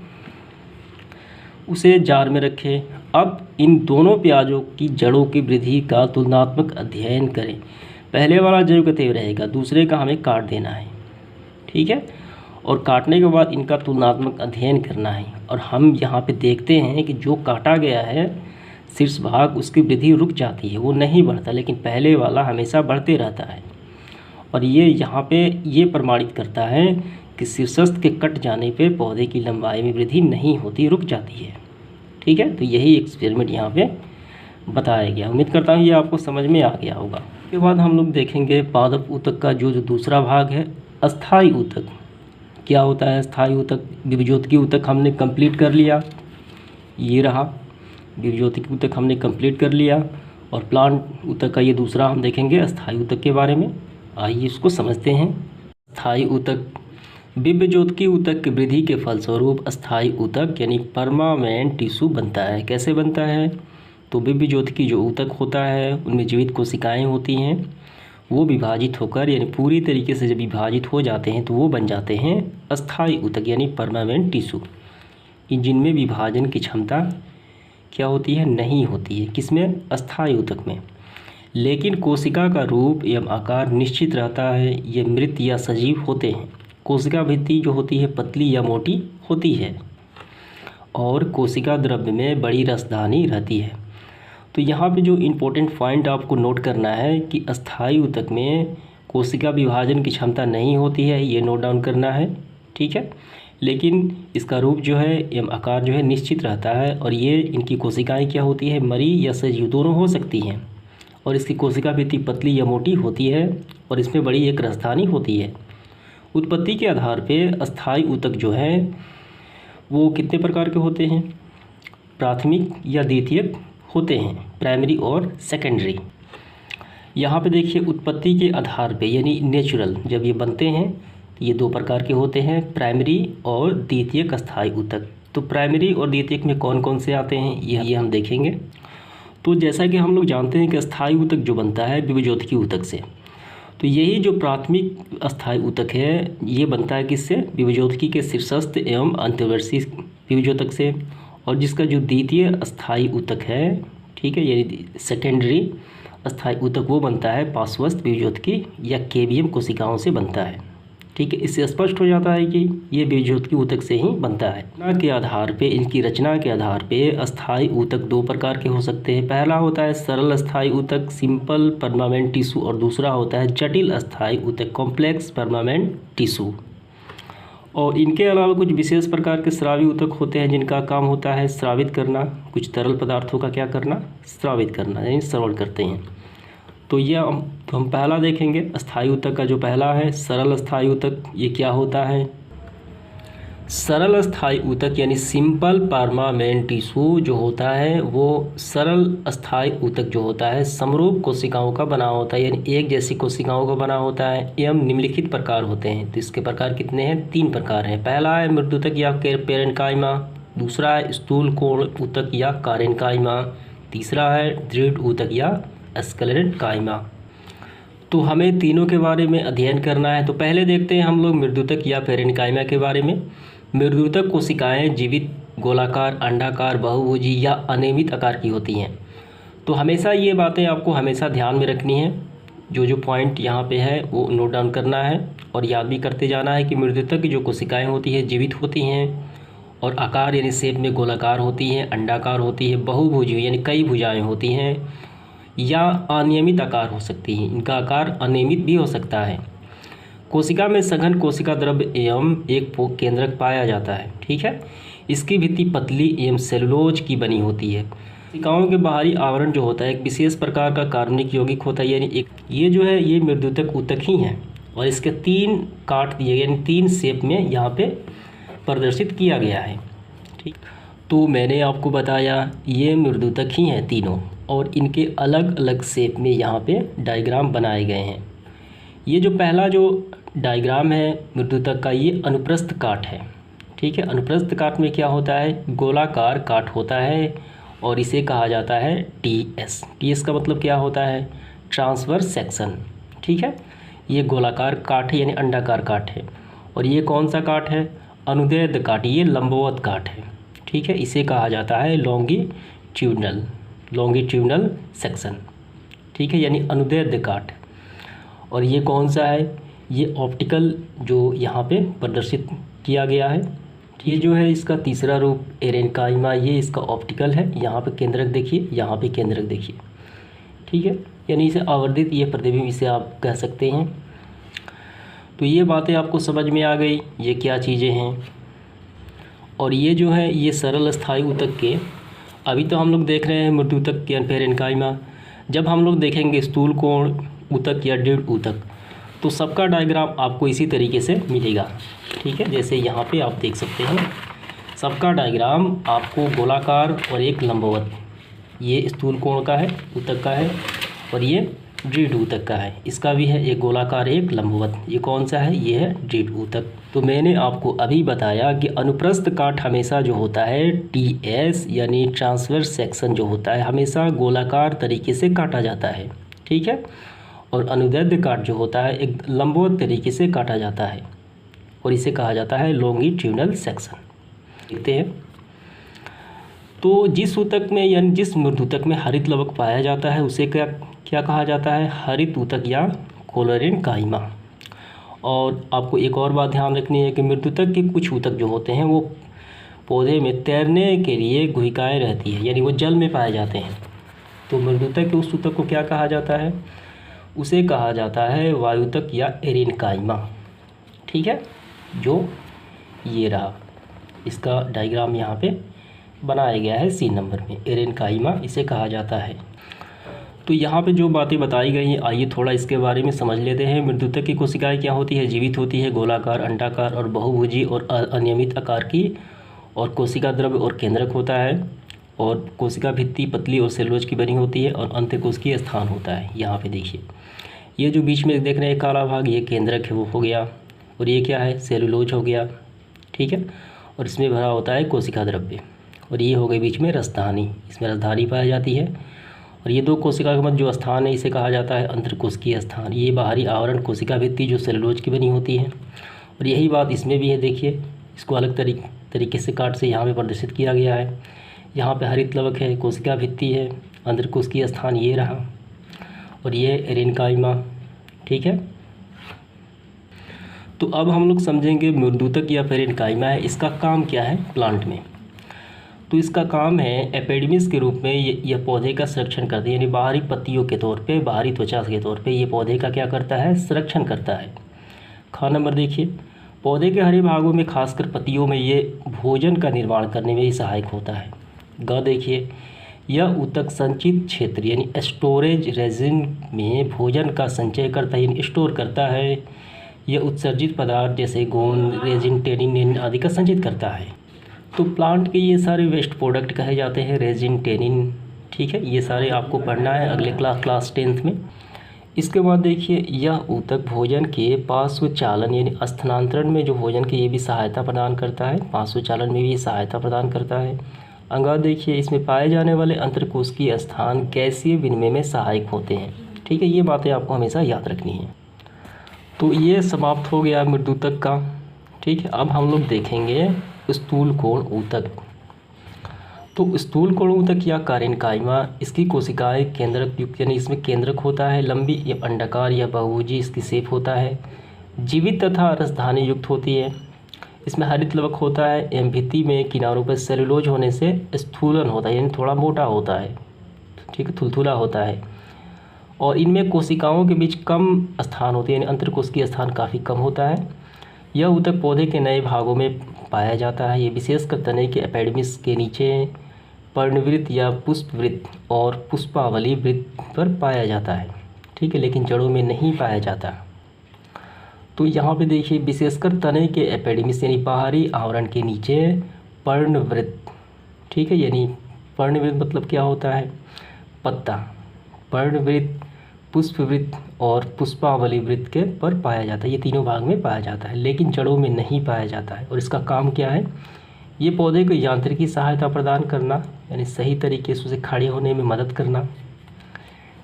उसे जार में रखें। अब इन दोनों प्याजों की जड़ों की वृद्धि का तुलनात्मक अध्ययन करें। पहले वाला जो कहते रहेगा, दूसरे का हमें काट देना है, ठीक है, और काटने के बाद इनका तुलनात्मक अध्ययन करना है। और हम यहाँ पे देखते हैं कि जो काटा गया है शीर्ष भाग, उसकी वृद्धि रुक जाती है, वो नहीं बढ़ता, लेकिन पहले वाला हमेशा बढ़ते रहता है। और ये यहाँ पे ये प्रमाणित करता है कि शीर्षस्थ के कट जाने पे पौधे की लंबाई में वृद्धि नहीं होती, रुक जाती है, ठीक है। तो यही एक्सपेरिमेंट यहाँ पे बताया गया। उम्मीद करता हूँ ये आपको समझ में आ गया होगा। उसके बाद हम लोग देखेंगे पादप ऊतक का जो दूसरा भाग है, अस्थायी ऊतक। क्या होता है अस्थायी ऊतक? विभज्योतिकीय ऊतक हमने कंप्लीट कर लिया, ये रहा विभज्योतिकीय ऊतक हमने कंप्लीट कर लिया, और प्लांट ऊतक का ये दूसरा हम देखेंगे अस्थायी ऊतक के बारे में। आइए इसको समझते हैं। अस्थायी ऊतक, विभज्योतिकीय ऊतक की वृद्धि के फलस्वरूप अस्थायी ऊतक यानी परमानेंट टिश्यू बनता है। कैसे बनता है? तो विभज्योतिकीय जो ऊतक होता है उनमें जीवित कोशिकाएं होती हैं, वो विभाजित होकर यानी पूरी तरीके से जब विभाजित हो जाते हैं तो वो बन जाते हैं अस्थायी ऊतक यानी परमानेंट टिश्यू, जिनमें विभाजन की क्षमता क्या होती है? नहीं होती है। किसमें? अस्थायी ऊतक में। लेकिन कोशिका का रूप एवं आकार निश्चित रहता है। ये मृत या सजीव होते हैं। कोशिका भित्ति जो होती है पतली या मोटी होती है, और कोशिका द्रव्य में बड़ी रसधानी रहती है। तो यहाँ पे जो इम्पोर्टेंट पॉइंट आपको नोट करना है कि अस्थायी ऊतक में कोशिका विभाजन की क्षमता नहीं होती है, ये नोट डाउन करना है, ठीक है। लेकिन इसका रूप जो है एवं आकार जो है निश्चित रहता है, और ये इनकी कोशिकाएं क्या होती है? मरी या सजीव दोनों हो सकती हैं, और इसकी कोशिका भित्ति पतली या मोटी होती है, और इसमें बड़ी एक रसधानी होती है। उत्पत्ति के आधार पे अस्थायी ऊतक जो है वो कितने प्रकार के होते हैं? प्राथमिक या द्वितीयक होते हैं, प्राइमरी और सेकेंडरी। यहाँ पे देखिए उत्पत्ति के आधार पे यानी नेचुरल जब ये बनते हैं तो ये 2 प्रकार के होते हैं, प्राइमरी और द्वितीयक अस्थायी ऊतक। तो प्राइमरी और द्वितीयक में कौन कौन से आते हैं ये हम देखेंगे। तो जैसा कि हम लोग जानते हैं कि अस्थायी ऊतक जो बनता है विभज्योतिकीय ऊतक से, तो यही जो प्राथमिक अस्थायी ऊतक है ये बनता है किससे? विभज्योतिकी के शीर्षस्थ एवं अंतर्वर्षीय विभज्योतक से। और जिसका जो द्वितीय अस्थायी ऊतक है, ठीक है, यानी सेकेंडरी अस्थायी ऊतक वो बनता है पार्श्वस्थ बीजोत्की या केवियम कोशिकाओं से बनता है। ठीक है, इससे स्पष्ट हो जाता है कि ये बीजोत्की ऊतक से ही बनता है। रचना के आधार पे, इनकी रचना के आधार पे अस्थायी ऊतक दो प्रकार के हो सकते हैं। पहला होता है सरल अस्थायी ऊतक सिंपल परमानेंट टिश्यू, और दूसरा होता है जटिल अस्थायी ऊतक कॉम्प्लेक्स परमानेंट टिश्यू। और इनके अलावा कुछ विशेष प्रकार के स्रावी ऊतक होते हैं जिनका काम होता है स्रावित करना, कुछ तरल पदार्थों का क्या करना, स्रावित करना, यानी श्रवण करते हैं। तो ये हम पहला देखेंगे अस्थायी ऊतक का। जो पहला है सरल अस्थायी ऊतक, ये क्या होता है? सरल अस्थायी ऊतक यानी सिंपल परमानेंट टिश्यू जो होता है वो सरल अस्थायी ऊतक जो होता है समरूप कोशिकाओं का बना होता है, यानी एक जैसी कोशिकाओं का बना होता है। एवं निम्नलिखित प्रकार होते हैं। तो इसके प्रकार कितने हैं? 3 प्रकार हैं। पहला है मृदुतक या पेरेन्काइमा, दूसरा है स्थूल कोण ऊतक या कारेन्काइमा, तीसरा है दृढ़ ऊतक या स्क्लेरेन्काइमा। तो हमें तीनों के बारे में अध्ययन करना है। तो पहले देखते हैं हम लोग मृदुतक या पेरेन्काइमा के बारे में। मृदुतक कोशिकाएं जीवित, गोलाकार, अंडाकार, बहुभुजी या अनियमित आकार की होती हैं। तो हमेशा ये बातें आपको हमेशा ध्यान में रखनी है। जो पॉइंट यहाँ पे है वो नोट डाउन करना है और याद भी करते जाना है कि मृदुतक की जो कोशिकाएं होती हैं जीवित होती हैं और आकार यानी शेप में गोलाकार होती हैं, अंडाकार होती है, बहुभुजी यानी कई भुजाएँ होती हैं, या अनियमित आकार हो सकती हैं। इनका आकार अनियमित भी हो सकता है। कोशिका में सघन कोशिका द्रव्य एवं एक केंद्रक पाया जाता है। ठीक है, इसकी भित्ति पतली एवं सेलुलोज की बनी होती है। कोशिकाओं के बाहरी आवरण जो होता है एक विशेष प्रकार का कार्बनिक यौगिक होता है, यानी एक ये जो है ये मृदुतक ऊतक ही है और इसके 3 काट दिए गए, यानी 3 शेप में यहाँ पे प्रदर्शित किया गया है। ठीक, तो मैंने आपको बताया ये मृदुतक ही हैं तीनों और इनके अलग अलग शेप में यहाँ पे डायग्राम बनाए गए हैं। ये जो पहला जो डायग्राम है मृदुतक का, ये अनुप्रस्थ काट है। ठीक है, अनुप्रस्थ काट में क्या होता है? गोलाकार काट होता है और इसे कहा जाता है टीएस। टीएस का मतलब क्या होता है? Transverse section. ठीक है, ये गोलाकार काट है यानी अंडाकार काट है। और ये कौन सा काट है? अनुदैर्ध्य काट, ये लंबवत काट है। ठीक है, इसे कहा जाता है लॉन्गिट्यूडनल सेक्शन। ठीक है, यानी अनुदैर्ध्य काट। और ये कौन सा है? ये ऑप्टिकल जो यहाँ पे प्रदर्शित किया गया है। ये जो है इसका तीसरा रूप एरेन्काइमा, ये इसका ऑप्टिकल है। यहाँ पे केंद्रक देखिए, यहाँ पे केंद्रक देखिए। ठीक है, यानी इसे आवर्धित ये प्रतिबिंब इसे आप कह सकते हैं। तो ये बातें आपको समझ में आ गई, ये क्या चीज़ें हैं। और ये जो है ये सरल अस्थायी ऊतक के, अभी तो हम लोग देख रहे हैं मृदुतक या पेरेन्काइमा। जब हम लोग देखेंगे स्थूल कोण ऊतक या दृढ़ ऊतक, तो सबका डायग्राम आपको इसी तरीके से मिलेगा। ठीक है, जैसे यहाँ पे आप देख सकते हैं सबका डायग्राम आपको गोलाकार और एक लंबवत, ये स्थूल कोण का है, ऊतक का है, और ये दृढ़ ऊतक का है। इसका भी है एक गोलाकार एक लंबवत। ये कौन सा है? ये है दृढ़ ऊतक। तो मैंने आपको अभी बताया कि अनुप्रस्थ काट हमेशा जो होता है टीएस यानी ट्रांसवर्स सेक्शन जो होता है हमेशा गोलाकार तरीके से काटा जाता है। ठीक है, और अनुदैर्ध्य काट जो होता है एक लंबवत तरीके से काटा जाता है और इसे कहा जाता है लॉन्गिट्यूडनल सेक्शन। देखते हैं, तो जिस ऊतक में यानी जिस मृदुतक में हरित लवक पाया जाता है उसे क्या कहा जाता है? हरित ऊतक या कोलेरेन्काइमा। और आपको एक और बात ध्यान रखनी है कि मृदुतक के कुछ ऊतक जो होते हैं वो पौधे में तैरने के लिए गुहिकाएँ रहती है, यानी वो जल में पाए जाते हैं। तो मृदुतक के उस ऊतक को क्या कहा जाता है? उसे कहा जाता है वायुतक या एरेन्काइमा। ठीक है, जो ये रहा, इसका डायग्राम यहाँ पे बनाया गया है C नंबर में। एरेन्काइमा इसे कहा जाता है। तो यहाँ पे जो बातें बताई गई हैं आइए थोड़ा इसके बारे में समझ लेते हैं। मृदुतक की कोशिकाएं क्या होती है? जीवित होती है, गोलाकार, अंडाकार और बहुभुजी और अनियमित आकार की, और कोशिका द्रव्य और केंद्रक होता है, और कोशिका भित्ति पतली और सेलुलोज की बनी होती है, और अंतःकोशिकीय स्थान होता है। यहाँ पे देखिए ये जो बीच में देख रहे हैं काला भाग, ये केंद्रक है, वो हो गया, और ये क्या है? सेलुलोज हो गया। ठीक है, और इसमें भरा होता है कोशिका द्रव्य, और ये हो गई बीच में रसधानी, इसमें रसधानी पाई जाती है। और ये 2 कोशिका के मध्य जो स्थान है इसे कहा जाता है अंतरकोशिकीय स्थान। ये बाहरी आवरण कोशिका भित्ति जो सेलुलोज की बनी होती है, और यही बात इसमें भी है। देखिए इसको अलग तरीके से काट से यहाँ पे प्रदर्शित किया गया है। यहाँ पे हरित लवक है, कोशिका भित्ति है, अंतरकोशिकीय स्थान ये रहा, और ये रेनकाइमा। ठीक है, तो अब हम लोग समझेंगे मृदुतक या फिर रेनकाइमा है, इसका काम क्या है प्लांट में। तो इसका काम है एपिडर्मिस के रूप में यह पौधे का संरक्षण करती है, यानी बाहरी पत्तियों के तौर पे, बाहरी त्वचा के तौर पे ये पौधे का क्या करता है, संरक्षण करता है। खा नंबर देखिए, पौधे के हरे भागों में खासकर पत्तियों में ये भोजन का निर्माण करने में ही सहायक होता है। ग देखिए, यह ऊतक संचित क्षेत्र यानी स्टोरेज रेजिन में भोजन का संचय करता है, यानी स्टोर करता है। यह उत्सर्जित पदार्थ जैसे गोंद, रेजिन, टेनिन आदि का संचित करता है। तो प्लांट के ये सारे वेस्ट प्रोडक्ट कहे जाते हैं रेजिन, टेनिन। ठीक है, ये सारे आपको पढ़ना है अगले क्लास 10th में। इसके बाद देखिए, यह ऊतक भोजन के पार्श्व चालन यानी स्थानांतरण में जो भोजन की ये भी सहायता प्रदान करता है, पार्श्व चालन में भी सहायता प्रदान करता है। अंगा देखिए, इसमें पाए जाने वाले अंतरकोशिकीय स्थान गैसीय विनिमय में सहायक होते हैं। ठीक है, ये बातें आपको हमेशा याद रखनी है। तो ये समाप्त हो गया मृदुतक का। ठीक है, अब हम लोग देखेंगे स्थूल कोण ऊतक। तो स्थूल कोण ऊतक या कारेनकाइमा, इसकी कोशिकाएं केंद्रक युक्त यानी इसमें केंद्रक होता है, लंबी या अंडाकार या बहुभुजी इसकी शेप होता है, जीवित तथा रसधानी युक्त होती है। इसमें हरित लवक होता है एवं भित्ति में किनारों पर सेलुलोज होने से स्थूलन होता है, यानी थोड़ा मोटा होता है। ठीक है, थुलथुला होता है। और इनमें कोशिकाओं के बीच कम स्थान होते हैं, यानी अंतरकोशिकीय स्थान काफ़ी कम होता है। यह ऊतक पौधे के नए भागों में पाया जाता है। ये विशेषकर तने के एपिडर्मिस के नीचे पर्णवृत्त या पुष्पवृत्त और पुष्पावली वृत्त पर पाया जाता है। ठीक है, लेकिन जड़ों में नहीं पाया जाता। तो यहाँ पे देखिए, विशेषकर तने के एपिडर्मिस यानी बाहरी आवरण के नीचे पर्णवृत्त। ठीक है, यानी पर्णवृत्त मतलब क्या होता है, पत्ता। पर्णवृत्त, पुष्पवृत्त और पुष्पावली वृत्त के पर पाया जाता है। ये तीनों भाग में पाया जाता है, लेकिन जड़ों में नहीं पाया जाता है। और इसका काम क्या है, ये पौधे को यांत्रिकी सहायता प्रदान करना, यानी सही तरीके से उसे खड़े होने में मदद करना।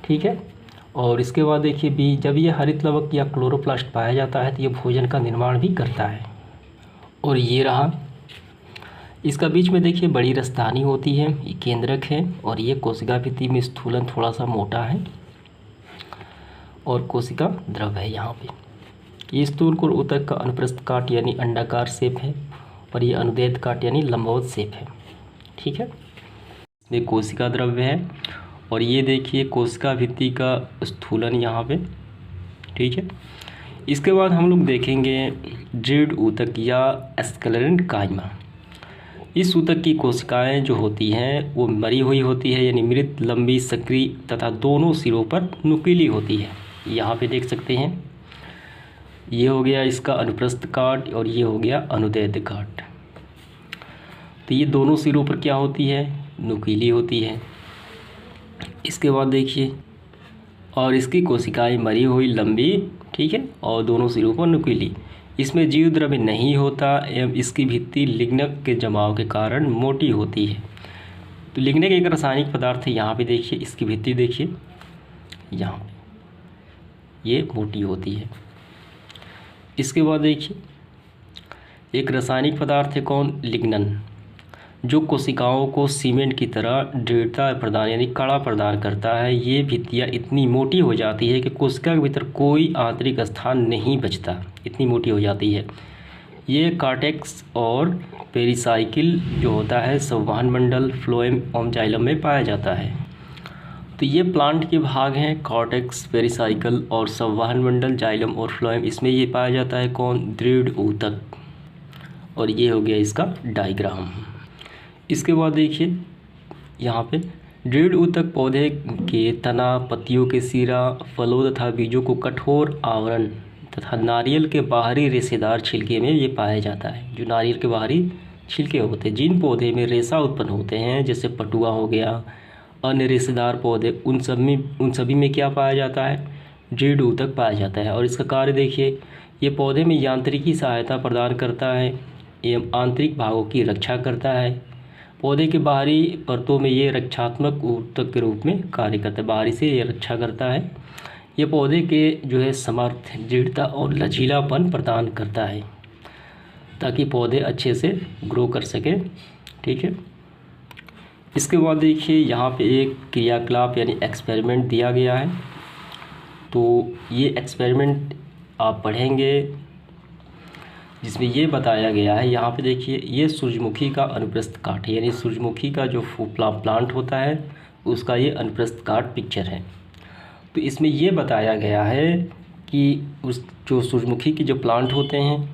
ठीक है, और इसके बाद देखिए भी, जब ये हरित लवक या क्लोरोप्लास्ट पाया जाता है तो ये भोजन का निर्माण भी करता है। और ये रहा, इसका बीच में देखिए बड़ी रसधानी होती है, ये केंद्रक है। और ये कोशिका भित्ति में स्थूलन थोड़ा सा मोटा है और कोशिका द्रव है यहाँ पे। ये स्थूल कोण ऊतक का अनुप्रस्थ काट यानी अंडाकार शेप है और ये अनुदैर्ध्य काट यानी लंबवत शेप है। ठीक है, ये कोशिका द्रव्य है। और ये देखिए कोशिका भित्ति का स्थूलन यहाँ पे। ठीक है, इसके बाद हम लोग देखेंगे दृढ़ ऊतक या स्क्लेरेनकाइमा। इस ऊतक की कोशिकाएं जो होती हैं वो मरी हुई होती है, यानी मृत, लंबी, सक्रिय तथा दोनों सिरों पर नुकीली होती है। यहाँ पे देख सकते हैं, ये हो गया इसका अनुप्रस्थ काट और ये हो गया अनुदैर्ध्य काट। तो ये दोनों सिरों पर क्या होती है, नुकीली होती है। इसके बाद देखिए, और इसकी कोशिकाएं मरी हुई, लंबी, ठीक है, और दोनों सिरों पर नुकीली। इसमें जीव द्रव्य नहीं होता एवं इसकी भित्ति लिग्नक के जमाव के कारण मोटी होती है। तो लिग्नक एक रासायनिक पदार्थ है। यहाँ पे देखिए इसकी भित्ति देखिए, यहाँ पे ये मोटी होती है। इसके बाद देखिए, एक रासायनिक पदार्थ है कौन, लिग्नन, जो कोशिकाओं को सीमेंट की तरह दृढ़ता प्रदान यानी कड़ा प्रदान करता है। ये भित्तियाँ इतनी मोटी हो जाती है कि कोशिका के भीतर कोई आंतरिक स्थान नहीं बचता, इतनी मोटी हो जाती है। ये कॉर्टेक्स और पेरिसाइकिल जो होता है संवहन मंडल, फ्लोएम और जाइलम में पाया जाता है। तो ये प्लांट के भाग हैं, कॉर्टेक्स, पेरिसाइकिल और संवहन मंडल, जाइलम और फ्लोएम। इसमें ये पाया जाता है कौन, दृढ़ ऊतक। और ये हो गया इसका डायग्राम। इसके बाद देखिए यहाँ पे दृढ़ ऊतक पौधे के तना, पत्तियों के सिरा, फलों तथा बीजों को कठोर आवरण तथा नारियल के बाहरी रेशेदार छिलके में ये पाया जाता है। जो नारियल के बाहरी छिलके होते हैं, जिन पौधे में रेशा उत्पन्न होते हैं, जैसे पटुआ हो गया, अन्य रेशेदार पौधे, उन सभी में क्या पाया जाता है, दृढ़ ऊतक पाया जाता है। और इसका कार्य देखिए, ये पौधे में यांत्रिकी सहायता प्रदान करता है एवं आंतरिक भागों की रक्षा करता है। पौधे के बाहरी परतों में ये रक्षात्मक ऊतक के रूप में कार्य करता है, बाहरी से ये रक्षा करता है। ये पौधे के जो है समर्थ, दृढ़ता और लचीलापन प्रदान करता है ताकि पौधे अच्छे से ग्रो कर सकें। ठीक है, इसके बाद देखिए यहाँ पे एक क्रियाकलाप यानी एक्सपेरिमेंट दिया गया है। तो ये एक्सपेरिमेंट आप पढ़ेंगे जिसमें ये बताया गया है, यहाँ पे देखिए ये सूरजमुखी का अनुप्रस्थ काट है, यानी सूरजमुखी का जो प्लांट होता है उसका ये अनुप्रस्थ काट पिक्चर है। तो इसमें ये बताया गया है कि उस जो सूरजमुखी के जो प्लांट होते हैं,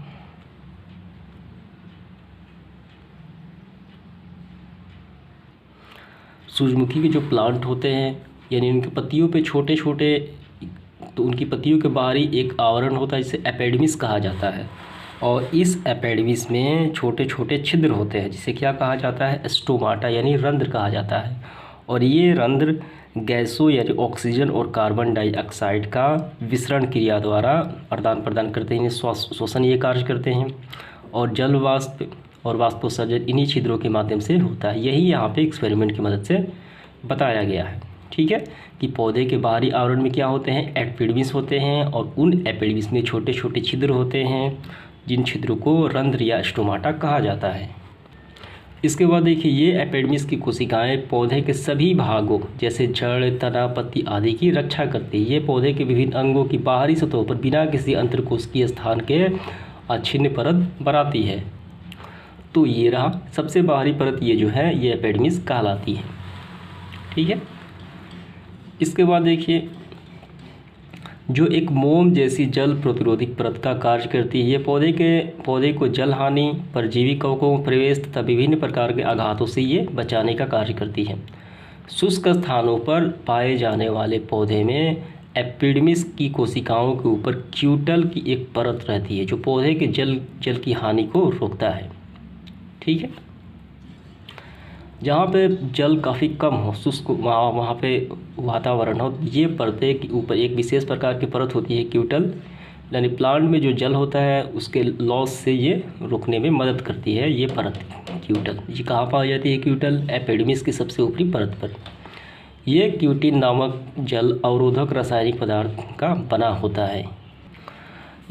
सूरजमुखी के जो प्लांट होते हैं यानी उनकी पत्तियों पे छोटे छोटे, तो उनकी पत्तियों के बाहरी एक आवरण होता है जिसे एपिडर्मिस कहा जाता है, और इस एपिडर्मिस में छोटे छोटे छिद्र होते हैं जिसे क्या कहा जाता है, स्टोमाटा यानी रंध्र कहा जाता है। और ये रंध्र गैसों यानी ऑक्सीजन और कार्बन डाइऑक्साइड का विसरण क्रिया द्वारा आदान प्रदान करते हैं, श्वसन ये कार्य करते हैं, और जल वाष्प और वाष्पोत्सर्जन इन्हीं छिद्रों के माध्यम से होता है। यही यहाँ पे एक्सपेरिमेंट की मदद से बताया गया है। ठीक है, कि पौधे के बाहरी आवरण में क्या होते हैं, एपिडर्मिस होते हैं, और उन एपिडर्मिस में छोटे छोटे छिद्र होते हैं जिन छिद्रों को रंध्र या स्टोमाटा कहा जाता है। इसके बाद देखिए ये एपिडर्मिस की कोशिकाएं पौधे के सभी भागों जैसे जड़, तना, पत्ती आदि की रक्षा करती है। ये पौधे के विभिन्न अंगों की बाहरी सतहों पर बिना किसी अंतरकोशिकीय स्थान के अछिन्न परत बनाती है। तो ये रहा सबसे बाहरी परत, ये जो है ये एपिडर्मिस कहलाती है। ठीक है, इसके बाद देखिए जो एक मोम जैसी जल प्रतिरोधी परत का कार्य करती है। ये पौधे को जल हानि, परजीवी कवकों प्रवेश तथा विभिन्न प्रकार के आघातों से ये बचाने का कार्य करती है। शुष्क स्थानों पर पाए जाने वाले पौधे में एपिडर्मिस की कोशिकाओं के ऊपर क्यूटल की एक परत रहती है जो पौधे के जल की हानि को रोकता है। ठीक है, जहाँ पे जल काफ़ी कम हो, शुष्क वहाँ पे वातावरण हो, ये परते के ऊपर एक विशेष प्रकार की परत होती है क्यूटल, यानी प्लांट में जो जल होता है उसके लॉस से ये रोकने में मदद करती है। ये परत क्यूटल ये कहाँ पाई जाती है, क्यूटल एपिडर्मिस की सबसे ऊपरी परत पर। ये क्यूटिन नामक जल अवरोधक रासायनिक पदार्थ का बना होता है।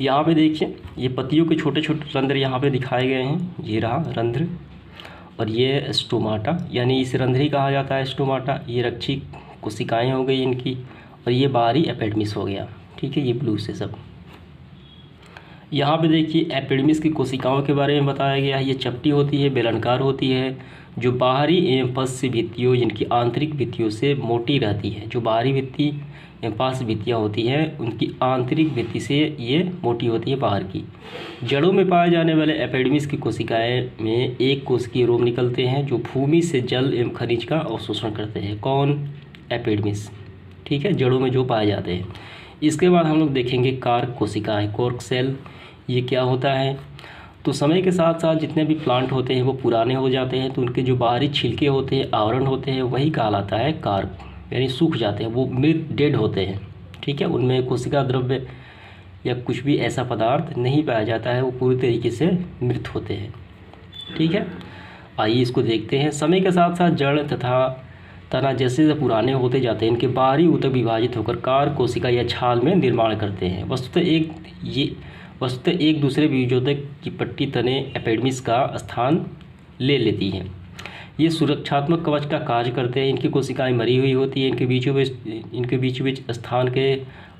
यहाँ पे देखिए ये पत्तियों के छोटे छोटे रंध्र यहाँ पे दिखाए गए हैं, ये रहा रंध्र, और ये स्टोमाटा यानी इसे रंध्र ही कहा जाता है स्टोमाटा। ये रक्षी कोशिकाएं हो गई इनकी, और ये बाहरी एपिडर्मिस हो गया। ठीक है, ये ब्लू से सब। यहाँ पे देखिए एपिडर्मिस की कोशिकाओं के बारे में बताया गया है। ये चपटी होती है, बेलनाकार होती है, जो बाहरी एवं पार्श्व भित्तियों जिनकी आंतरिक भित्तियों से मोटी रहती है। जो बाहरी भित्ति एवं पार्श्व भित्तियाँ होती हैं उनकी आंतरिक भित्ति से ये मोटी होती है बाहर की। जड़ों में पाए जाने वाले एपिडर्मिस की कोशिकाएं में एक कोशिकीय रोम निकलते हैं जो भूमि से जल एवं खनिज का अवशोषण करते हैं। कौन, एपिडर्मिस। ठीक है, जड़ों में जो पाए जाते हैं। इसके बाद हम लोग देखेंगे कार्क कोशिकाएँ, कॉर्क सेल। ये क्या होता है, तो समय के साथ साथ जितने भी प्लांट होते हैं वो पुराने हो जाते हैं, तो उनके जो बाहरी छिलके होते हैं, आवरण होते हैं, वही कहलाता है कार्क, यानी सूख जाते हैं, वो मृत डेड होते हैं। ठीक है, उनमें कोशिका द्रव्य या कुछ भी ऐसा पदार्थ नहीं पाया जाता है, वो पूरी तरीके से मृत होते हैं। ठीक है, आइए इसको देखते हैं। समय के साथ साथ जड़ तथा तना जैसे जैसे पुराने होते जाते हैं, इनके बाहरी ऊतक विभाजित होकर कार्क कोशिका या छाल में निर्माण करते हैं। वस्तुतः एक दूसरे बीजोतक की पट्टी तने एपिडर्मिस का स्थान ले लेती हैं। ये सुरक्षात्मक कवच का कार्य करते हैं। इनकी कोशिकाएं मरी हुई होती है, इनके बीच स्थान के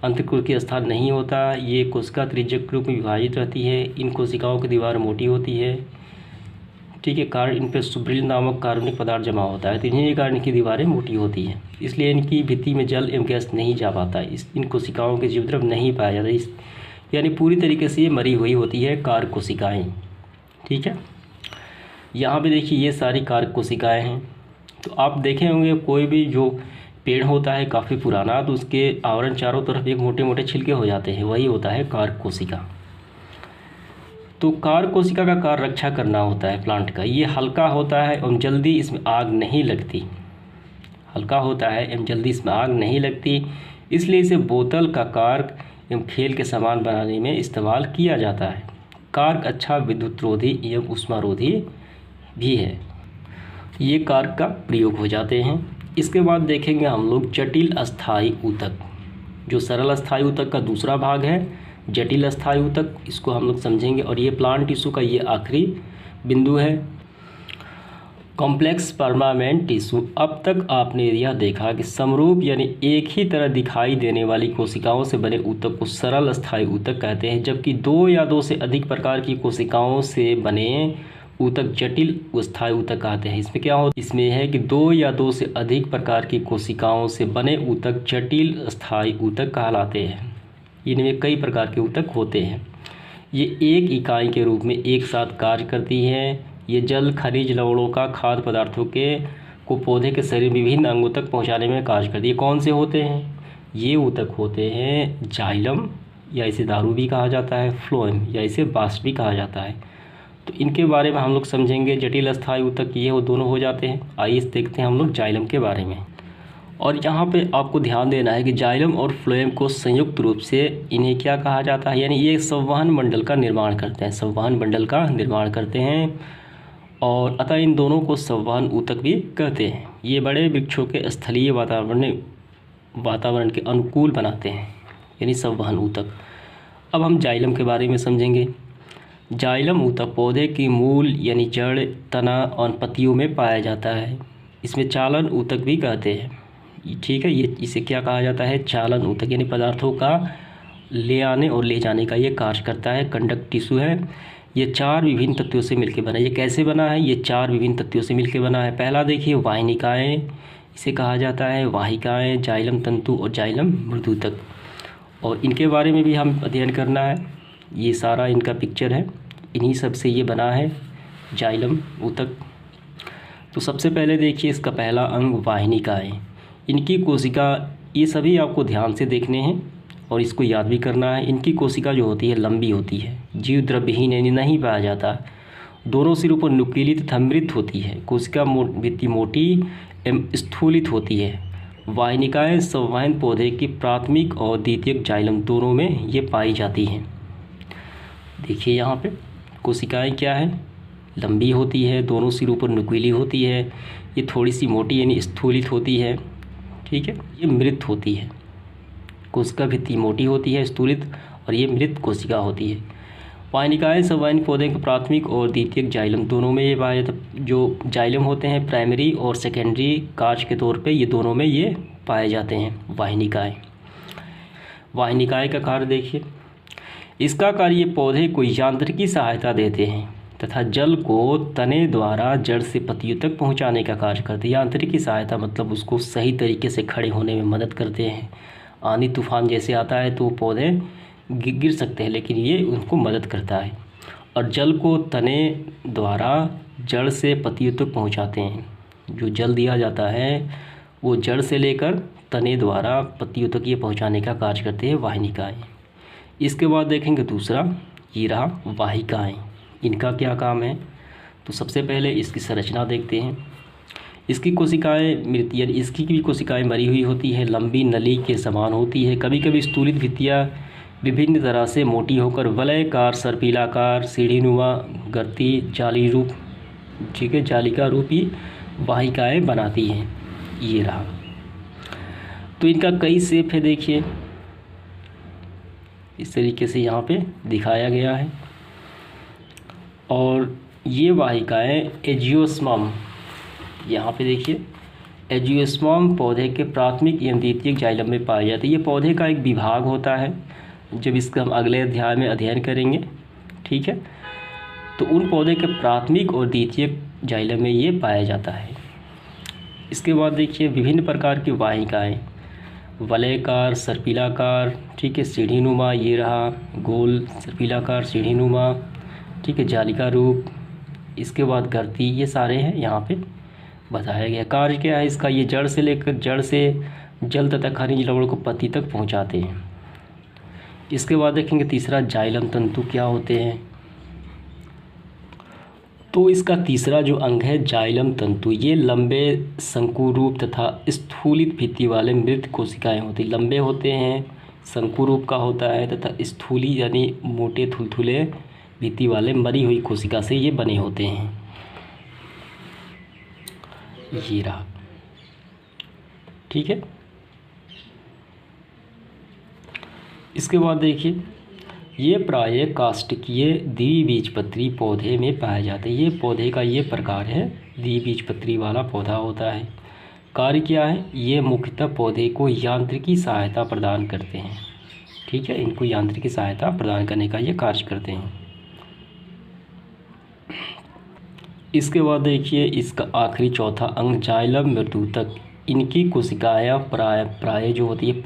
अंतःकोशिकीय स्थान नहीं होता। ये कोशिका त्रिज्यक रूप में विभाजित रहती है। इन कोशिकाओं की दीवार मोटी होती है। ठीक है, कारण इन पर सुब्रिल नामक कार्बनिक पदार्थ जमा होता है, तो इन्हीं के कारण इनकी दीवारें मोटी होती हैं। इसलिए इनकी भित्ति में जल एवं गैस नहीं जा पाता। इन कोशिकाओं के जीवद्रव्य नहीं पाया जाता, यानी पूरी तरीके से ये मरी हुई होती है कार्क कोशिकाएँ। ठीक है, यहाँ पे देखिए ये सारी कार्क कोशिकाएँ हैं। तो आप देखे होंगे कोई भी जो पेड़ होता है काफ़ी पुराना, तो उसके आवरण चारों तरफ एक मोटे मोटे छिलके हो जाते हैं, वही होता है कार्क कोशिका। तो कार्क कोशिका का कार्य रक्षा करना होता है प्लांट का। ये हल्का होता है एवं जल्दी इसमें आग नहीं लगती, हल्का होता है एवं जल्दी इसमें आग नहीं लगती, इसलिए इसे बोतल का कार्क एवं खेल के सामान बनाने में इस्तेमाल किया जाता है। कार्क अच्छा विद्युतरोधी एवं उष्मारोधी भी है। ये कार्क का प्रयोग हो जाते हैं। इसके बाद देखेंगे हम लोग जटिल अस्थायी ऊतक, जो सरल अस्थायी ऊतक का दूसरा भाग है। जटिल अस्थायी ऊतक, इसको हम लोग समझेंगे, और ये प्लांट टिश्यू का ये आखिरी बिंदु है। Complex permanent tissue. अब तक आपने यह देखा कि समरूप यानी एक ही तरह दिखाई देने वाली कोशिकाओं से बने ऊतक को सरल अस्थायी ऊतक कहते हैं, जबकि दो या दो से अधिक प्रकार की कोशिकाओं से बने ऊतक जटिल अस्थायी ऊतक कहते हैं। इसमें क्या हो, इसमें है कि दो या दो से अधिक प्रकार की कोशिकाओं से बने ऊतक जटिल अस्थायी ऊतक कहलाते हैं। इनमें कई प्रकार के ऊतक होते हैं। ये एक इकाई के रूप में एक साथ कार्य करती है। ये जल, खनिज, लवणों का खाद्य पदार्थों को पौधे के शरीर विभिन्न अंगों तक पहुंचाने में कार्य करती है। कौन से होते हैं? ये ऊतक होते हैं जाइलम, या इसे दारू भी कहा जाता है, फ्लोएम या इसे बास्ट भी कहा जाता है। तो इनके बारे में हम लोग समझेंगे। जटिल अस्थायी ऊतक ये वो दोनों हो जाते हैं। आइए देखते हैं हम लोग जाइलम के बारे में। और यहाँ पे आपको ध्यान देना है कि जाइलम और फ्लोएम को संयुक्त रूप से इन्हें क्या कहा जाता है, यानी ये संवहन मंडल का निर्माण करते हैं, संवहन मंडल का निर्माण करते हैं, और अतः इन दोनों को संवहन ऊतक भी कहते हैं। ये बड़े वृक्षों के स्थलीय वातावरण के अनुकूल बनाते हैं, यानी संवहन ऊतक। अब हम जाइलम के बारे में समझेंगे। जाइलम ऊतक पौधे की मूल यानी जड़, तना और पत्तियों में पाया जाता है। इसमें चालन ऊतक भी कहते हैं। ठीक है, ये इसे क्या कहा जाता है? चालन ऊतक, यानी पदार्थों का ले आने और ले जाने का ये कार्य करता है। कंडक्ट टिश्यू है। ये चार विभिन्न तत्वों से मिलकर बना है। ये कैसे बना है? ये चार विभिन्न तत्वों से मिलकर बना है। पहला देखिए वाहिनिकाएँ, इसे कहा जाता है वाहिकाएँ, जाइलम तंतु और जाइलम मृदुतक। और इनके बारे में भी हम अध्ययन करना है। ये सारा इनका पिक्चर है, इन्हीं सब से ये बना है जाइलम ऊतक। तो सबसे पहले देखिए इसका पहला अंग वाहिनिकाएँ। इनकी कोशिका, ये सभी आपको ध्यान से देखने हैं और इसको याद भी करना है। इनकी कोशिका जो होती है लंबी होती है, जीव द्रव्यहीन यानी नहीं पाया जाता। दोनों सिरों पर नुकीली तथा मृत होती है। कोशिका भित्ति मोटी एवं स्थूलित होती है। वाहिनिकाएँ संवहन पौधे की प्राथमिक और द्वितीयक जाइलम दोनों में ये पाई जाती हैं। देखिए यहाँ पे कोशिकाएँ क्या है, लंबी होती है, दोनों सिरों पर नुकीली होती है, ये थोड़ी सी मोटी यानी स्थूलित होती है। ठीक है, ये मृत होती है। कोशिका भित्ति मोटी होती है, स्थूलित, और ये मृत कोशिका होती है। वाहिनिकाएँ संवहन पौधे के प्राथमिक और द्वितीयक जाइलम दोनों में ये पाया जाता। जो जाइलम होते हैं प्राइमरी और सेकेंडरी कार्य के तौर पे ये दोनों में ये पाए जाते हैं वाहिनिकाएँ। वाहिनिकाएँ का कार्य देखिए, इसका कार्य पौधे को यांत्रिकी सहायता देते हैं तथा जल को तने द्वारा जड़ से पत्तियों तक पहुंचाने का कार्य करते हैं। यांत्रिकी सहायता मतलब उसको सही तरीके से खड़े होने में मदद करते हैं। आंधी तूफान जैसे आता है तो पौधे गिर सकते हैं, लेकिन ये उनको मदद करता है। और जल को तने द्वारा जड़ से पत्तियों तक पहुंचाते हैं। जो जल दिया जाता है वो जड़ से लेकर तने द्वारा पत्तियों तक ये पहुँचाने का कार्य करते हैं वाहिनिकाएँ। इसके बाद देखेंगे दूसरा, ये रहा वाहिकाएँ। इनका क्या काम है? तो सबसे पहले इसकी संरचना देखते हैं। इसकी कोशिकाएँ मृत, यानी इसकी भी कोशिकाएँ मरी हुई होती है, लंबी नली के समान होती है। कभी कभी स्थूलित भित्तियाँ विभिन्न तरह से मोटी होकर वलयकार, सर्पिलाकार, सीढ़ीनुमा, गर्ती, जाली रूप, ठीक है, जालिका रूपी वाहिकाएँ बनाती हैं। ये रहा। तो इनका कई शेप है, देखिए इस तरीके से यहाँ पे दिखाया गया है। और ये वाहिकाएँ एजियोस्पर्म, यहाँ पे देखिए एजियोस्पर्म पौधे के प्राथमिक एवं द्वितीयक जाइलम में पाए जाते हैं। ये पौधे का एक विभाग होता है, जब इसका हम अगले अध्याय में अध्ययन करेंगे। ठीक है, तो उन पौधे के प्राथमिक और द्वितीयक जाइलम में ये पाया जाता है। इसके बाद देखिए विभिन्न प्रकार की वाहिकाएँ, वलयकार, सर्पिलाकार, ठीक है, सीढ़ीनुमा, ये रहा गोल सर्पिलाकार, सीढ़ीनुमा, ठीक है, जालिका रूप। इसके बाद गर्ती, ये सारे हैं यहाँ पे बताया गया। कार्य क्या है इसका? ये जड़ से लेकर जड़ से जल तथा खनिज लवण को पत्ती तक पहुँचाते हैं। इसके बाद देखेंगे तीसरा, जाइलम तंतु क्या होते हैं। तो इसका तीसरा जो अंग है जाइलम तंतु, ये लंबे शंकुरूप तथा स्थूलित भित्ति वाले मृत कोशिकाएं होती, लंबे होते हैं, शंकुरूप का होता है, तथा स्थूली यानी मोटे थुलथुले भित्ति वाले मरी हुई कोशिका से ये बने होते हैं। ये रहा। ठीक है, इसके बाद देखिए ये प्रायः काष्ठकीय द्विबीजपत्री पौधे में पाए जाते हैं। ये पौधे का ये प्रकार है, द्विबीजपत्री वाला पौधा होता है। कार्य क्या है, ये मुख्यतः पौधे को यांत्रिकी सहायता प्रदान करते हैं। ठीक है, इनको यांत्रिकी सहायता प्रदान करने का ये कार्य करते हैं। इसके बाद देखिए इसका आखिरी चौथा अंग जाइलम मृदुतक। इनकी कोशिकाएं प्राय जो होती है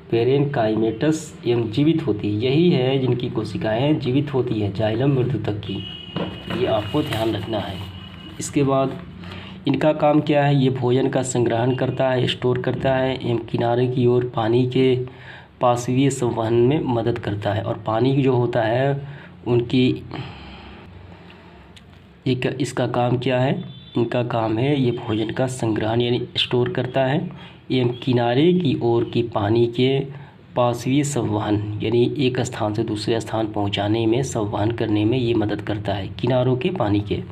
पेरेनकाइमेटस एवं जीवित होती है। यही है जिनकी कोशिकाएं जीवित होती है, जाइलम मृदुतक की। ये आपको ध्यान रखना है। इसके बाद इनका काम क्या है, ये भोजन का संग्रहण करता है, स्टोर करता है एवं किनारे की ओर पानी के पार्श्वीय संवहन में मदद करता है। और पानी जो होता है उनकी इसका काम क्या है, इनका काम है ये भोजन का संग्रहण यानी स्टोर करता है एवं किनारे की ओर की पानी के पार्श्वीय संवहन यानी एक स्थान से दूसरे स्थान पहुंचाने में, संवहन करने में ये मदद करता है, किनारों के पानी के।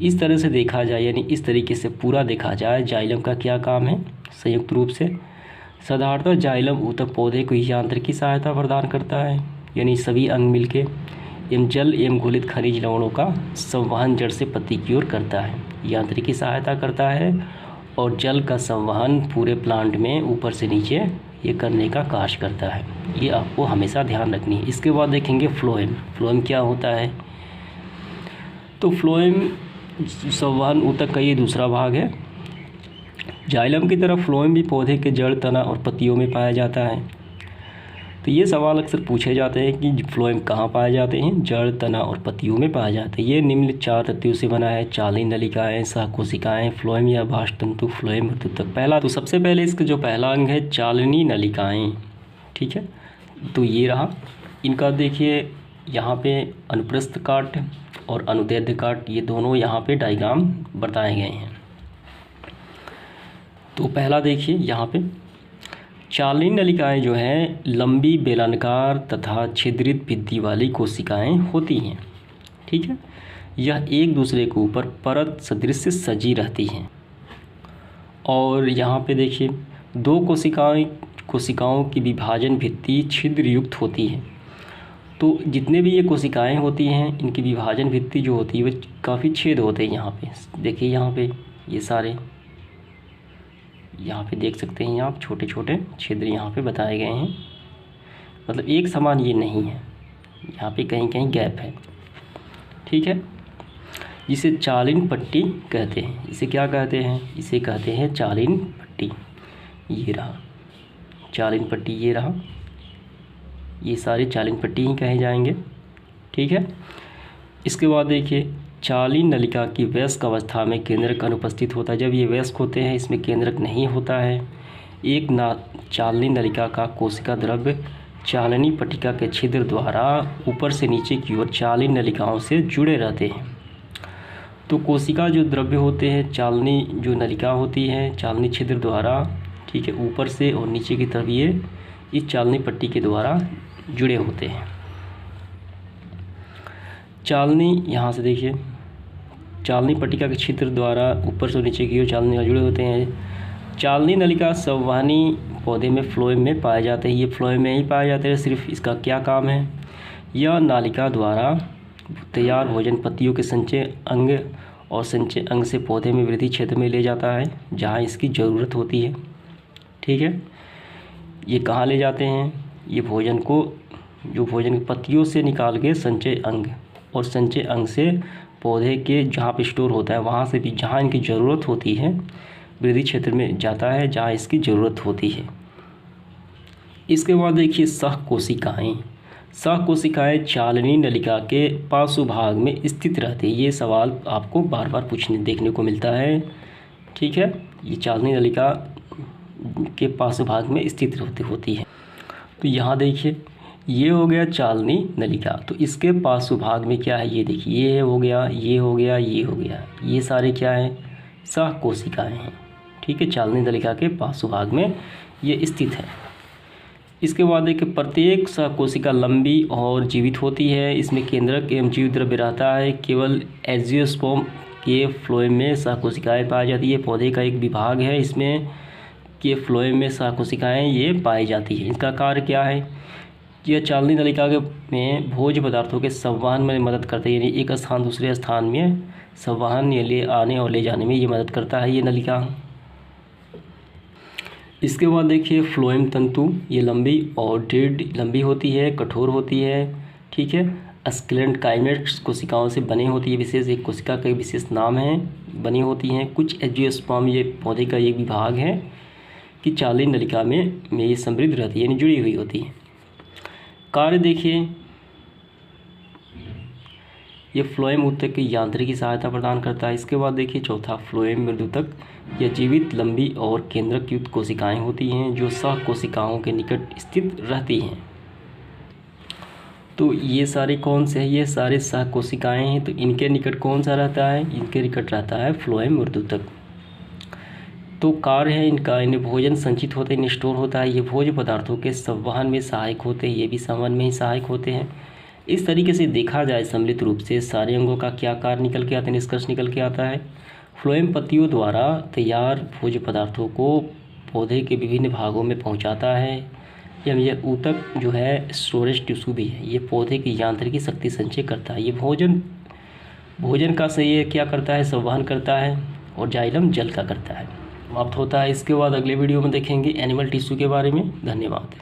इस तरह से देखा जाए यानी इस तरीके से पूरा देखा जाए जाइलम का क्या काम है संयुक्त रूप से। साधारणतः जाइलम ऊतक पौधे को यांत्रिकी सहायता प्रदान करता है यानी सभी अंग मिलके एवं जल एवं घुलित खनिज लवणों का संवहन जड़ से पत्ती की ओर करता है, यांत्रिकी सहायता करता है और जल का संवहन पूरे प्लांट में ऊपर से नीचे ये करने का कार्य करता है। ये आपको हमेशा ध्यान रखनी है। इसके बाद देखेंगे फ्लोएम क्या होता है। तो फ्लोएम संवहन ऊतक का ये दूसरा भाग है। जाइलम की तरह फ्लोएम भी पौधे के जड़, तना और पत्तियों में पाया जाता है। तो ये सवाल अक्सर पूछे जाते हैं कि फ्लोएम कहाँ पाए जाते हैं, जड़, तना और पत्तियों में पाए जाते हैं। ये निम्न 4 तत्वों से बना है, चालनी नलिकाएं, सहकोशिकाएं, फ्लोएम या बाह्यतंतु, फ्लोएम मृदुतक। पहला तो सबसे पहले इसका जो पहला अंग है चालनी नलिकाएं। ठीक है, तो ये रहा इनका। देखिए यहाँ पे अनुप्रस्थ काट और अनुदैर्ध्य काट ये दोनों यहाँ पे डायग्राम बताए गए हैं। तो पहला देखिए यहाँ पे चालनी नलिकाएं जो हैं लंबी बेलनाकार तथा छिद्रित भित्ति वाली कोशिकाएं होती हैं। ठीक है, यह एक दूसरे के ऊपर परत सदृश सजी रहती हैं। और यहाँ पे देखिए 2 कोशिकाओं की विभाजन भित्ति छिद्र युक्त होती है। तो जितने भी ये कोशिकाएं होती हैं इनकी विभाजन भित्ति जो होती है वो काफ़ी छेद होते हैं। यहाँ पे देखिए, यहाँ पे ये सारे यहाँ पे देख सकते हैं आप, छोटे छोटे छिद्र यहाँ पे बताए गए हैं। मतलब एक समान ये नहीं है, यहाँ पे कहीं कहीं गैप है। ठीक है, जिसे चालन पट्टी कहते हैं। इसे क्या कहते हैं, इसे कहते हैं चालन पट्टी। ये रहा चालन पट्टी, ये रहा, ये सारे चालन पट्टी ही कहे जाएंगे। ठीक है, इसके बाद देखिए चालनी नलिका की वयस्क अवस्था में केंद्रक अनुपस्थित होता है। जब ये वयस्क होते हैं इसमें केंद्रक नहीं होता है। एक चालनी नलिका का कोशिका द्रव्य चालनी पट्टिका के छिद्र द्वारा ऊपर से नीचे की ओर चालनी नलिकाओं से जुड़े रहते हैं। तो कोशिका जो द्रव्य होते हैं, चालनी जो नलिका होती है चालनी छिद्र द्वारा, ठीक है, ऊपर से और नीचे की तरफ ये इस चालनी पट्टी के द्वारा जुड़े होते हैं। चालनी यहाँ से देखिए चालनी पट्टिका के छिद्र द्वारा ऊपर से नीचे की ओर चालनी जुड़े होते हैं। चालनी नलिका संवहनी पौधे में फ्लोएम में पाए जाते हैं। ये फ्लोएम में ही पाए जाते हैं। सिर्फ इसका क्या काम है, यह नालिका द्वारा तैयार भोजन पत्तियों के संचय अंग और संचय अंग से पौधे में वृद्धि क्षेत्र में ले जाता है जहाँ इसकी ज़रूरत होती है। ठीक है, ये कहाँ ले जाते हैं, ये भोजन को जो भोजन पत्तियों से निकाल के संचय अंग और संचय अंग से पौधे के जहाँ पे स्टोर होता है वहाँ से भी जहाँ इनकी ज़रूरत होती है वृद्धि क्षेत्र में जाता है जहाँ इसकी ज़रूरत होती है। इसके बाद देखिए सहकोशिकाएँ। सहकोशिकाएँ चालनी नलिका के पार्श्वभाग में स्थित रहती है। ये सवाल आपको बार बार देखने को मिलता है। ठीक है, ये चालनी नलिका के पार्श्वभाग में स्थित होती है। तो यहाँ देखिए ये हो गया चालनी नलिका। तो इसके पार्श्वभाग में क्या है, ये देखिए ये हो गया, ये हो गया, ये हो गया, ये सारे क्या हैं, सहकोशिकाएँ हैं। ठीक है, चालनी नलिका के पार्श्वभाग में ये स्थित है। इसके बाद देखिए प्रत्येक सहकोशिका लंबी और जीवित होती है। इसमें केंद्रक एवं जीव द्रव्य रहता है। केवल एंजियोस्पर्म के फ्लोएम में सहकोशिकाएँ पाई जाती है। पौधे का एक विभाग है इसमें के फ्लोएम में सहकोशिकाएँ ये पाई जाती है। इसका कार्य क्या है, यह चालनी नलिका के में भोज्य पदार्थों के संवहन में मदद करता है, यानी एक स्थान दूसरे स्थान में संवहन या ले आने और ले जाने में ये मदद करता है ये नलिका। इसके बाद देखिए फ्लोएम तंतु, ये लंबी और दृढ़ लंबी होती है, कठोर होती है, ठीक है। स्क्लेरेंकाइमेट्स कोशिकाओं से बनी होती है, विशेष एक कोशिका का विशेष नाम है, बनी होती हैं। कुछ एंजियोस्पर्म, ये पौधे का एक विभाग है कि चालनी नलिका में ये समृद्ध रहती है, यानी जुड़ी हुई होती है। कार्य देखिए, ये फ्लोएम ऊतक की यांत्रिकी सहायता प्रदान करता है। इसके बाद देखिए चौथा फ्लोएम मृदुतक, यह जीवित लंबी और केंद्रक युक्त कोशिकाएं होती हैं जो सह कोशिकाओं के निकट स्थित रहती हैं। तो ये सारे कौन से हैं? ये सारे सह कोशिकाएं हैं। तो इनके निकट कौन सा रहता है? इनके निकट रहता है फ्लोएम मृदुतक। तो कार्य है इनका, इन्हें भोजन संचित होते हैं, स्टोर होता है। ये भोज्य पदार्थों के संवहन में सहायक होते हैं, ये भी संवहन में ही सहायक होते हैं। इस तरीके से देखा जाए सम्मिलित रूप से सारे अंगों का क्या कार्य निकल के आता है, निष्कर्ष निकल के आता है। फ्लोएम पत्तियों द्वारा तैयार भोज्य पदार्थों को पौधे के विभिन्न भागों में पहुंचाता है। यह ऊतक जो है स्टोरेज टिश्यू भी है, ये पौधे की यांत्रिकी शक्ति संचय करता है। ये भोजन का सही है क्या करता है? संवहन करता है, और जाइलम जल का करता है। समाप्त होता है। इसके बाद अगले वीडियो में देखेंगे एनिमल टिश्यू के बारे में। धन्यवाद।